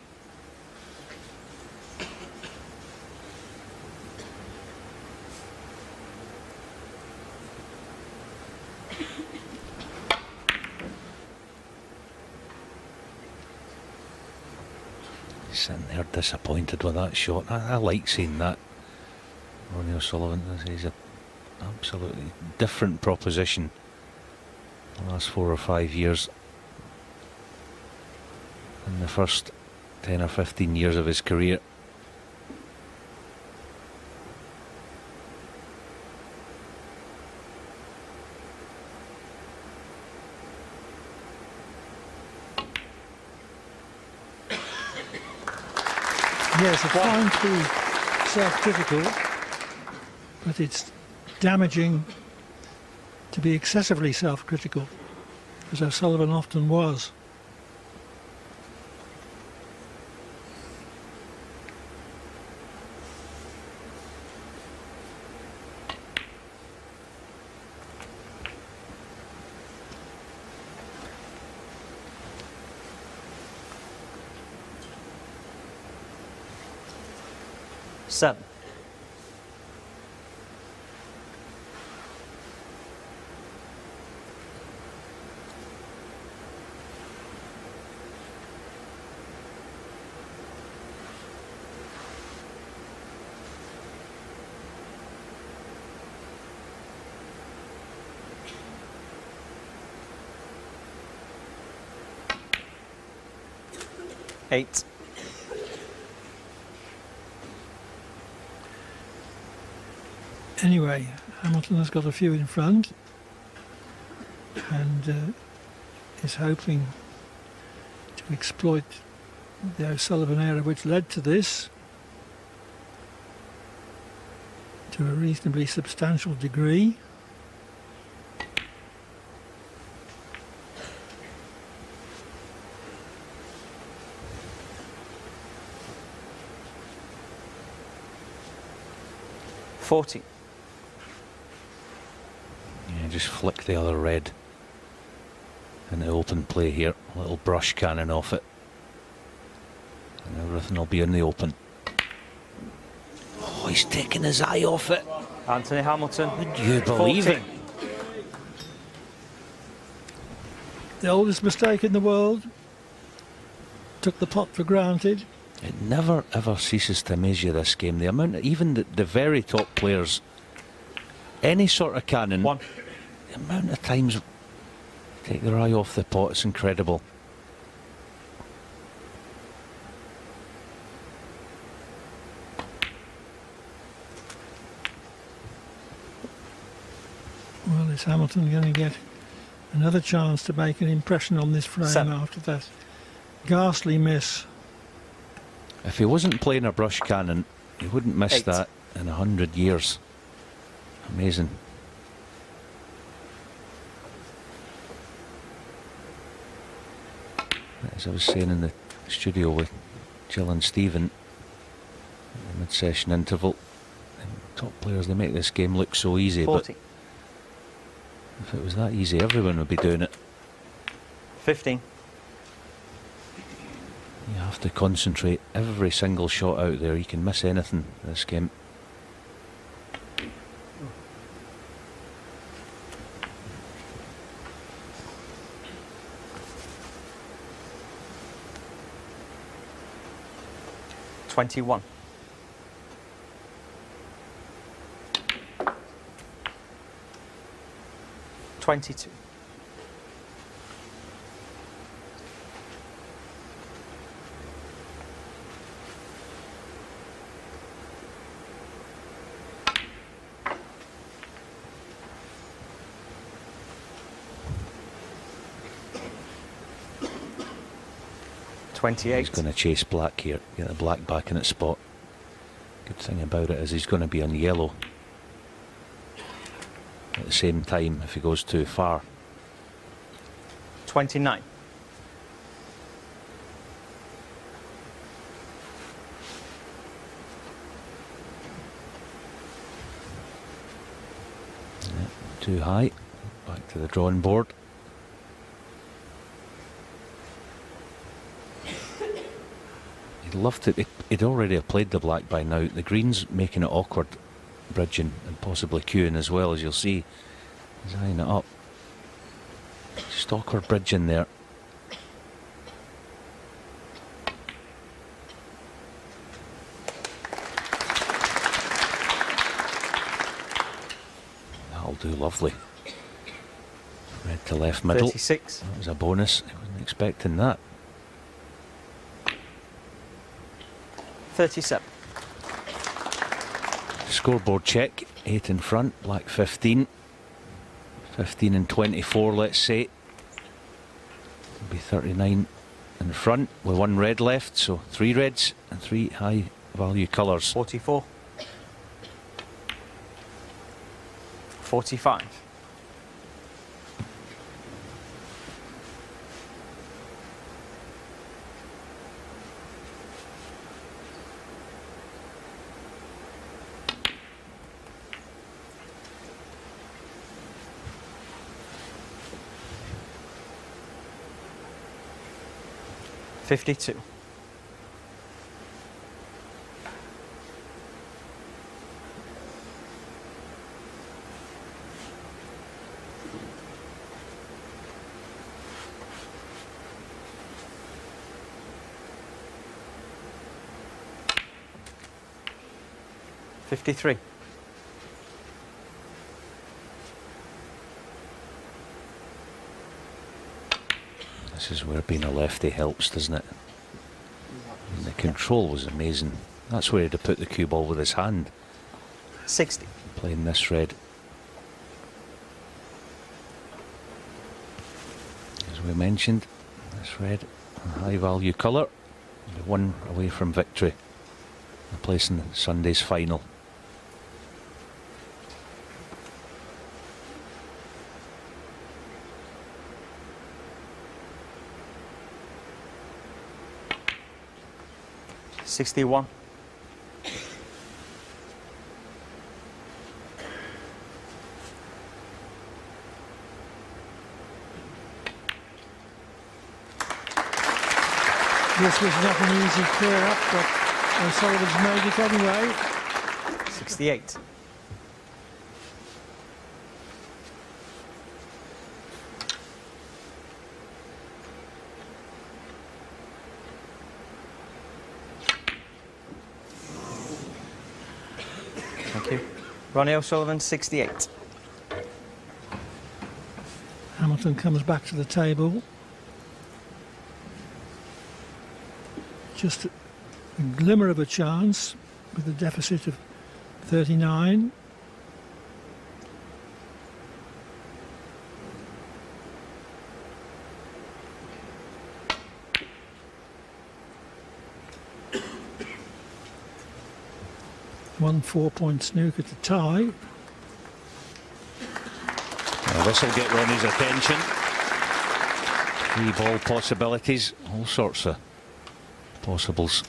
S7: He's sitting there disappointed with that shot. I like seeing that. Ronnie O'Sullivan, he's an absolutely different proposition the last 4 or 5 years. In the first 10 or 15 years of his career.
S6: Yes, it's fine to be self-critical, but it's damaging to be excessively self-critical, as O'Sullivan often was.
S1: Seven. Eight.
S6: Anyway, Hamilton has got a few in front and is hoping to exploit the O'Sullivan error which led to this to a reasonably substantial degree.
S1: 40.
S7: Yeah, just flick the other red into open play here. A little brush cannon off it. And everything will be in the open. Oh, he's taking his eye off it.
S1: Anthony Hamilton.
S7: Would you believe
S1: 14.
S7: it?
S6: The oldest mistake in the world. Took the pot for granted.
S7: It never ever ceases to amaze you, this game. The amount, even the very top players, any sort of cannon,
S1: 1.
S7: the amount of times take their eye off the pot, it's incredible.
S6: Well, is Hamilton going to get another chance to make an impression on this frame
S1: 7.
S6: after that ghastly miss?
S7: If he wasn't playing a brush cannon, he wouldn't miss
S1: 8.
S7: that in 100 years. Amazing. As I was saying in the studio with Jill and Stephen, the mid-session interval, and top players, they make this game look so easy,
S1: 40.
S7: but if it was that easy, everyone would be doing it.
S1: 15.
S7: You have to concentrate every single shot out there. You can miss anything in this game.
S1: $21. 22.
S7: He's going to chase black here, get the black back in its spot. Good thing about it is he's going to be on yellow at the same time if he goes too far.
S1: 29.
S7: Yeah, too high. Back to the drawing board. He'd loved it. He'd already played the black by now. The green's making it awkward, bridging and possibly queuing as well, as you'll see. He's eyeing it up. Just awkward bridging there. That'll do lovely. Red to left middle.
S1: 36.
S7: That was a bonus. I wasn't expecting that.
S1: 37.
S7: Scoreboard check. 8 in front, black 15. 15 and 24, let's say. It'll be 39 in front with 1 red left, so 3 reds and 3 high value colours.
S1: 44. 45. 52. 53.
S7: This is where being a lefty helps, doesn't it? And the control was amazing. That's where he'd have put the cue ball with his hand.
S1: 60.
S7: Playing this red. As we mentioned, this red, a high value colour. 1 away from victory. A place in Sunday's final.
S1: $61.
S6: This was not an easy clear up, but O'Sullivan's made it anyway.
S1: 68. Thank you. Ronnie O'Sullivan, 68.
S6: Hamilton comes back to the table. Just a glimmer of a chance with a deficit of 39. One 4-point snooker to tie.
S7: Now this will get Ronnie's attention. 3 ball possibilities, all sorts of possibles.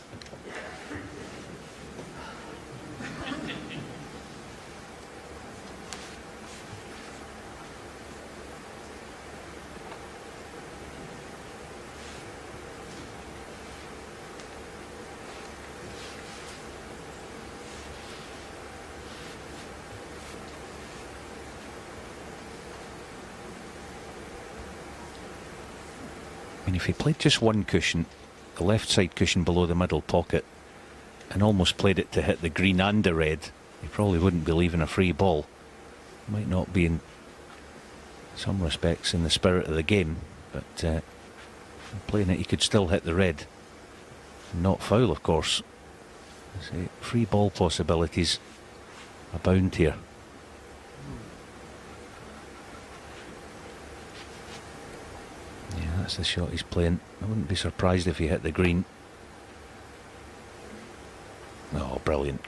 S7: I mean, if he played just one cushion, the left side cushion below the middle pocket, and almost played it to hit the green and the red, he probably wouldn't be leaving a free ball. Might not be in some respects in the spirit of the game, but playing it he could still hit the red. Not foul, of course. See, free ball possibilities abound here. Yeah, that's the shot he's playing. I wouldn't be surprised if he hit the green. Oh, brilliant.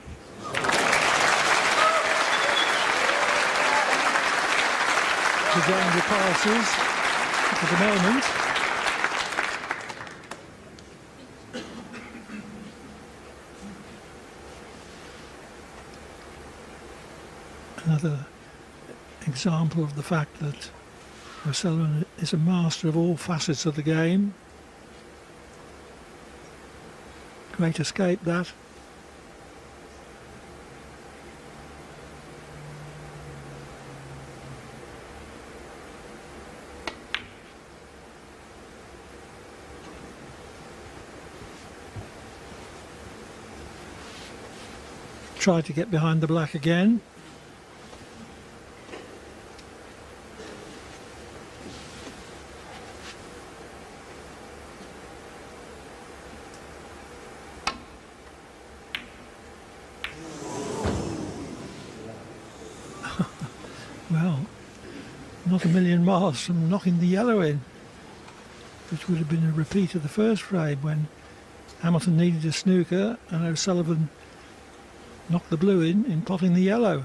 S6: Again, the passes for the moment. Another example of the fact that O'Sullivan is a master of all facets of the game. Great escape, that. Tried to get behind the black again. Well, not a million miles from knocking the yellow in, which would have been a repeat of the first frame when Hamilton needed a snooker and O'Sullivan knocked the blue in potting the yellow.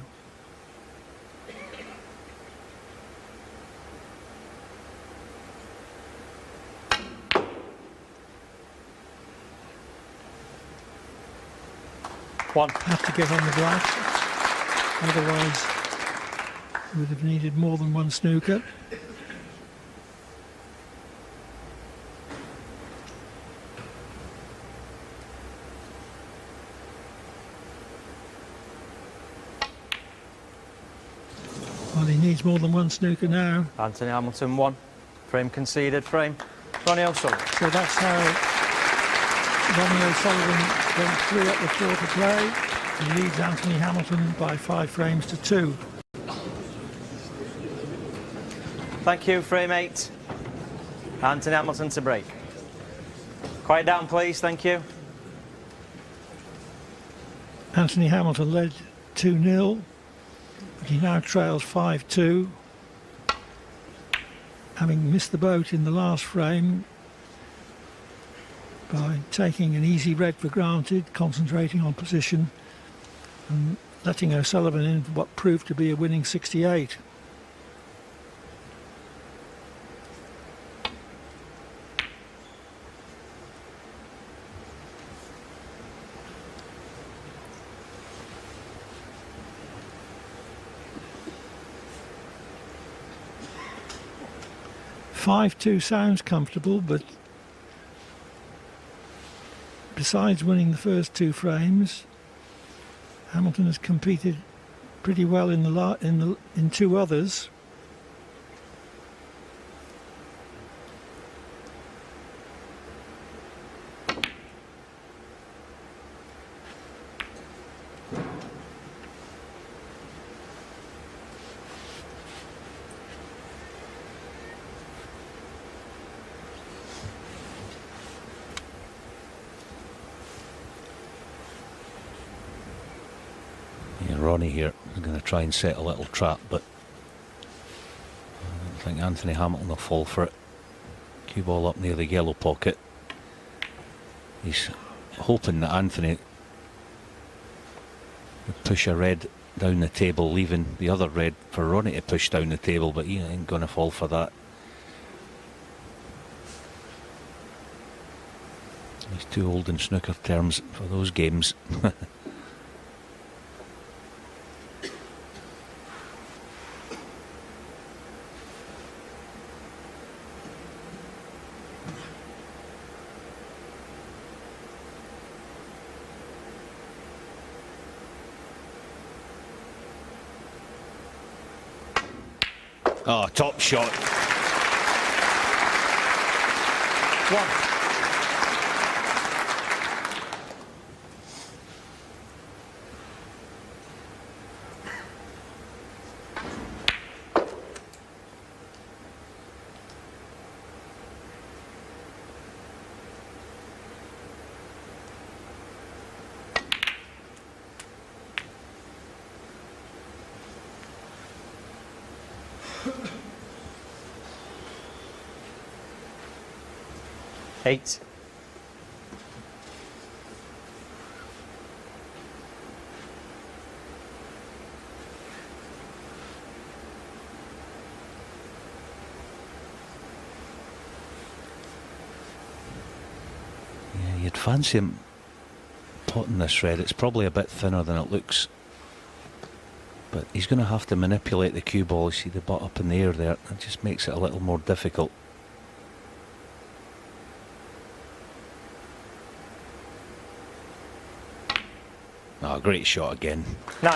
S1: One.
S6: Had to get on the black, otherwise would have needed more than one snooker. Well, he needs more than one snooker now.
S1: Anthony Hamilton, 1. Frame conceded, frame. Ronnie O'Sullivan.
S6: So that's how Ronnie O'Sullivan went 3 up the 4 to play. He leads Anthony Hamilton by 5 frames to 2.
S1: Thank you, frame 8. Anthony Hamilton to break. Quiet down, please, thank you.
S6: Anthony Hamilton led 2-0, but he now trails 5-2. Having missed the boat in the last frame by taking an easy red for granted, concentrating on position and letting O'Sullivan in for what proved to be a winning 68. Five-2 sounds comfortable, but besides winning the first 2 frames, Hamilton has competed pretty well in 2 others.
S7: Ronnie here is going to try and set a little trap, but I don't think Anthony Hamilton will fall for it. Cue ball up near the yellow pocket. He's hoping that Anthony would push a red down the table, leaving the other red for Ronnie to push down the table, but he ain't going to fall for that. He's too old in snooker terms for those games. Oh, top shot.
S1: 1. Eight.
S7: Yeah, you'd fancy him potting this red. It's probably a bit thinner than it looks, but he's going to have to manipulate the cue ball. You see the butt up in the air there. It just makes it a little more difficult. Oh, great shot again.
S1: 9.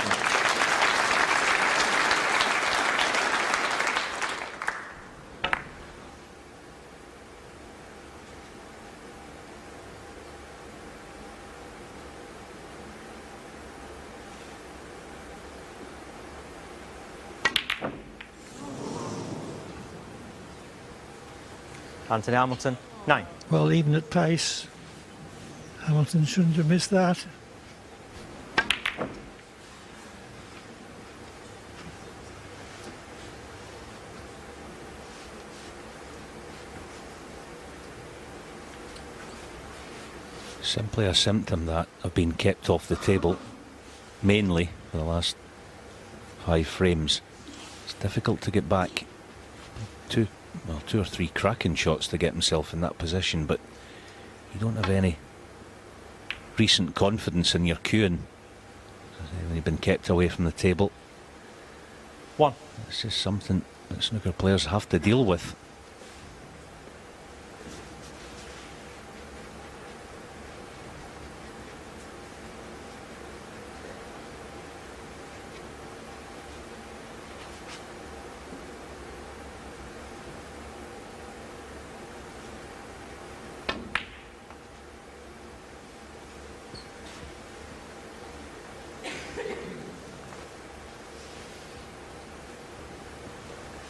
S1: Anthony Hamilton, 9.
S6: Well, even at pace, Hamilton shouldn't have missed that.
S7: Simply a symptom that I've been kept off the table, mainly for the last 5 frames. It's difficult to get back. 2 or 3 cracking shots to get himself in that position, but you don't have any recent confidence in your cueing when you've been kept away from the table.
S1: 1.
S7: It's just something that snooker players have to deal with.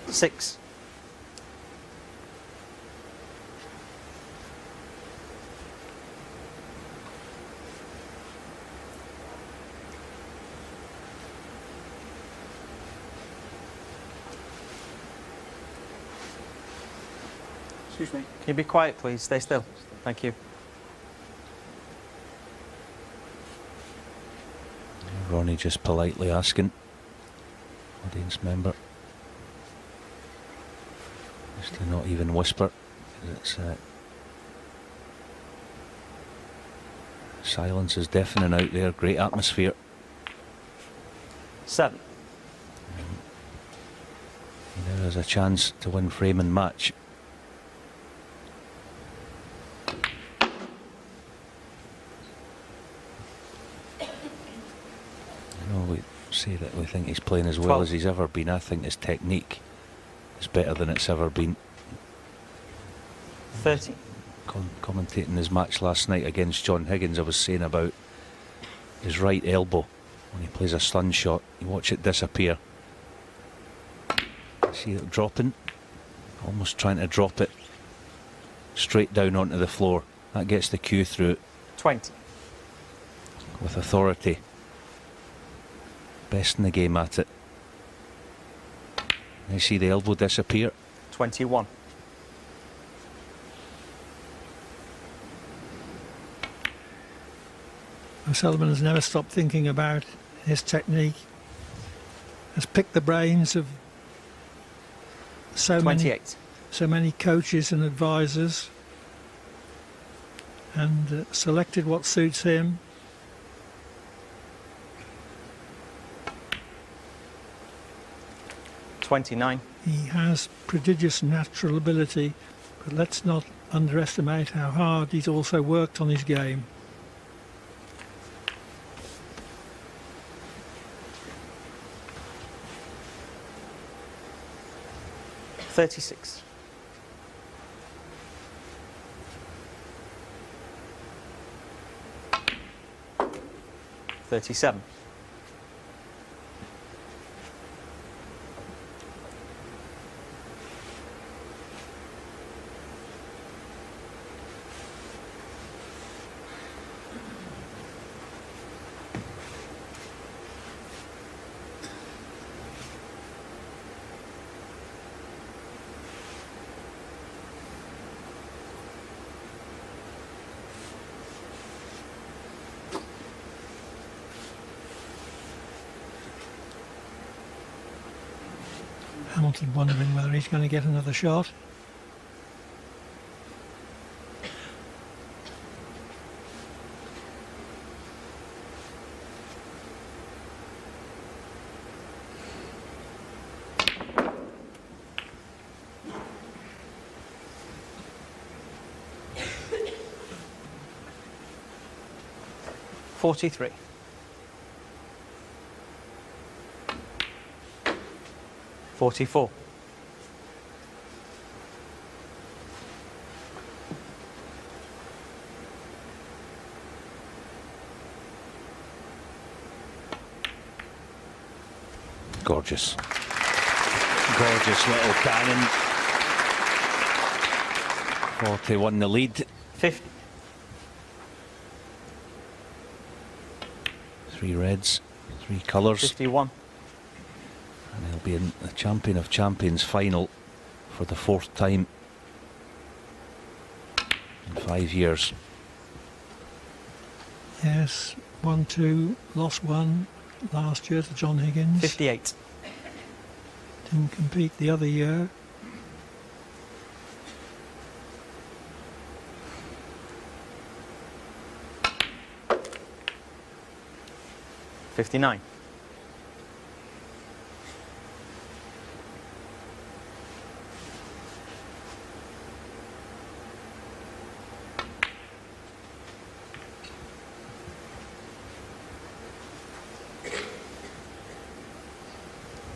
S1: Six.
S8: Excuse me.
S1: Can you be quiet, please? Stay still. Thank you.
S7: Ronnie just politely asking audience member just to not even whisper. It's silence is deafening out there. Great atmosphere.
S1: 7.
S7: Now there's a chance to win frame and match. say that we think he's playing as well
S1: 12.
S7: as he's ever been. I think his technique is better than it's ever been.
S1: 30.
S7: Commentating his match last night against John Higgins, I was saying about his right elbow when he plays a stun shot. You watch it disappear. See it dropping, almost trying to drop it straight down onto the floor. That gets the cue through
S1: 20.
S7: with authority. Best in the game at it. You see the elbow disappear.
S1: 21.
S6: O'Sullivan has never stopped thinking about his technique. Has picked the brains of so
S1: 28.
S6: many coaches and advisors, and selected what suits him.
S1: 29.
S6: He has prodigious natural ability, but let's not underestimate how hard he's also worked on his game.
S1: $36. $37.
S6: Hamilton wondering whether he's going to get another shot.
S1: $43. $44.
S7: Gorgeous. Gorgeous little cannon. 41 the lead.
S1: 50.
S7: 3 reds, 3 colours.
S1: 51.
S7: And he'll be in the Champion of Champions final for the 4th time in 5 years.
S6: Yes, 1-2, lost one last year to John Higgins.
S1: 58.
S6: Didn't compete the other year.
S1: $59.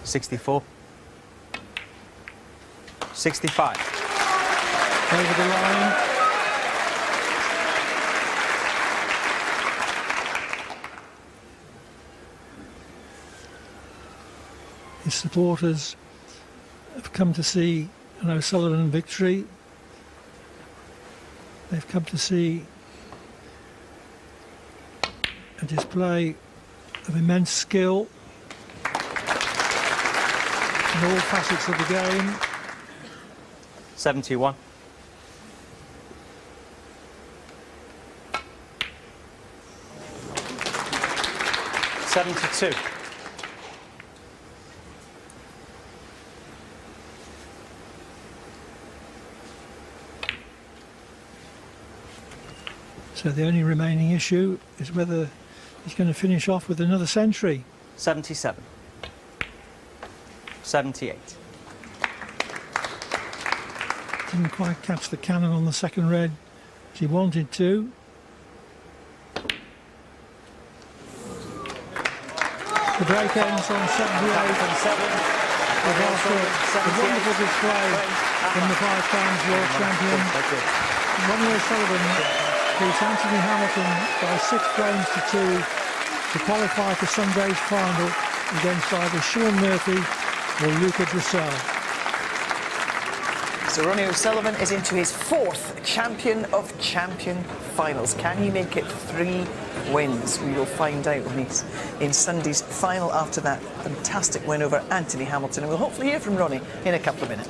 S1: $64. 65.
S6: Over the line. His supporters have come to see an O'Sullivan victory. They've come to see a display of immense skill in all facets of the game.
S1: 71. $72.
S6: So the only remaining issue is whether he's going to finish off with another century.
S1: 77. 78.
S6: Didn't quite catch the cannon on the second red as he wanted to. The break ends on 78. But after a wonderful display from the 5 times world champion, Ronnie O'Sullivan beats Anthony Hamilton by 6 frames to 2 to qualify for Sunday's final against either Sean Murphy or Luca Dressel.
S4: So Ronnie O'Sullivan is into his 4th Champion of Champion finals. Can he make it 3 wins? We will find out when he's in Sunday's final after that fantastic win over Anthony Hamilton. And we'll hopefully hear from Ronnie in a couple of minutes.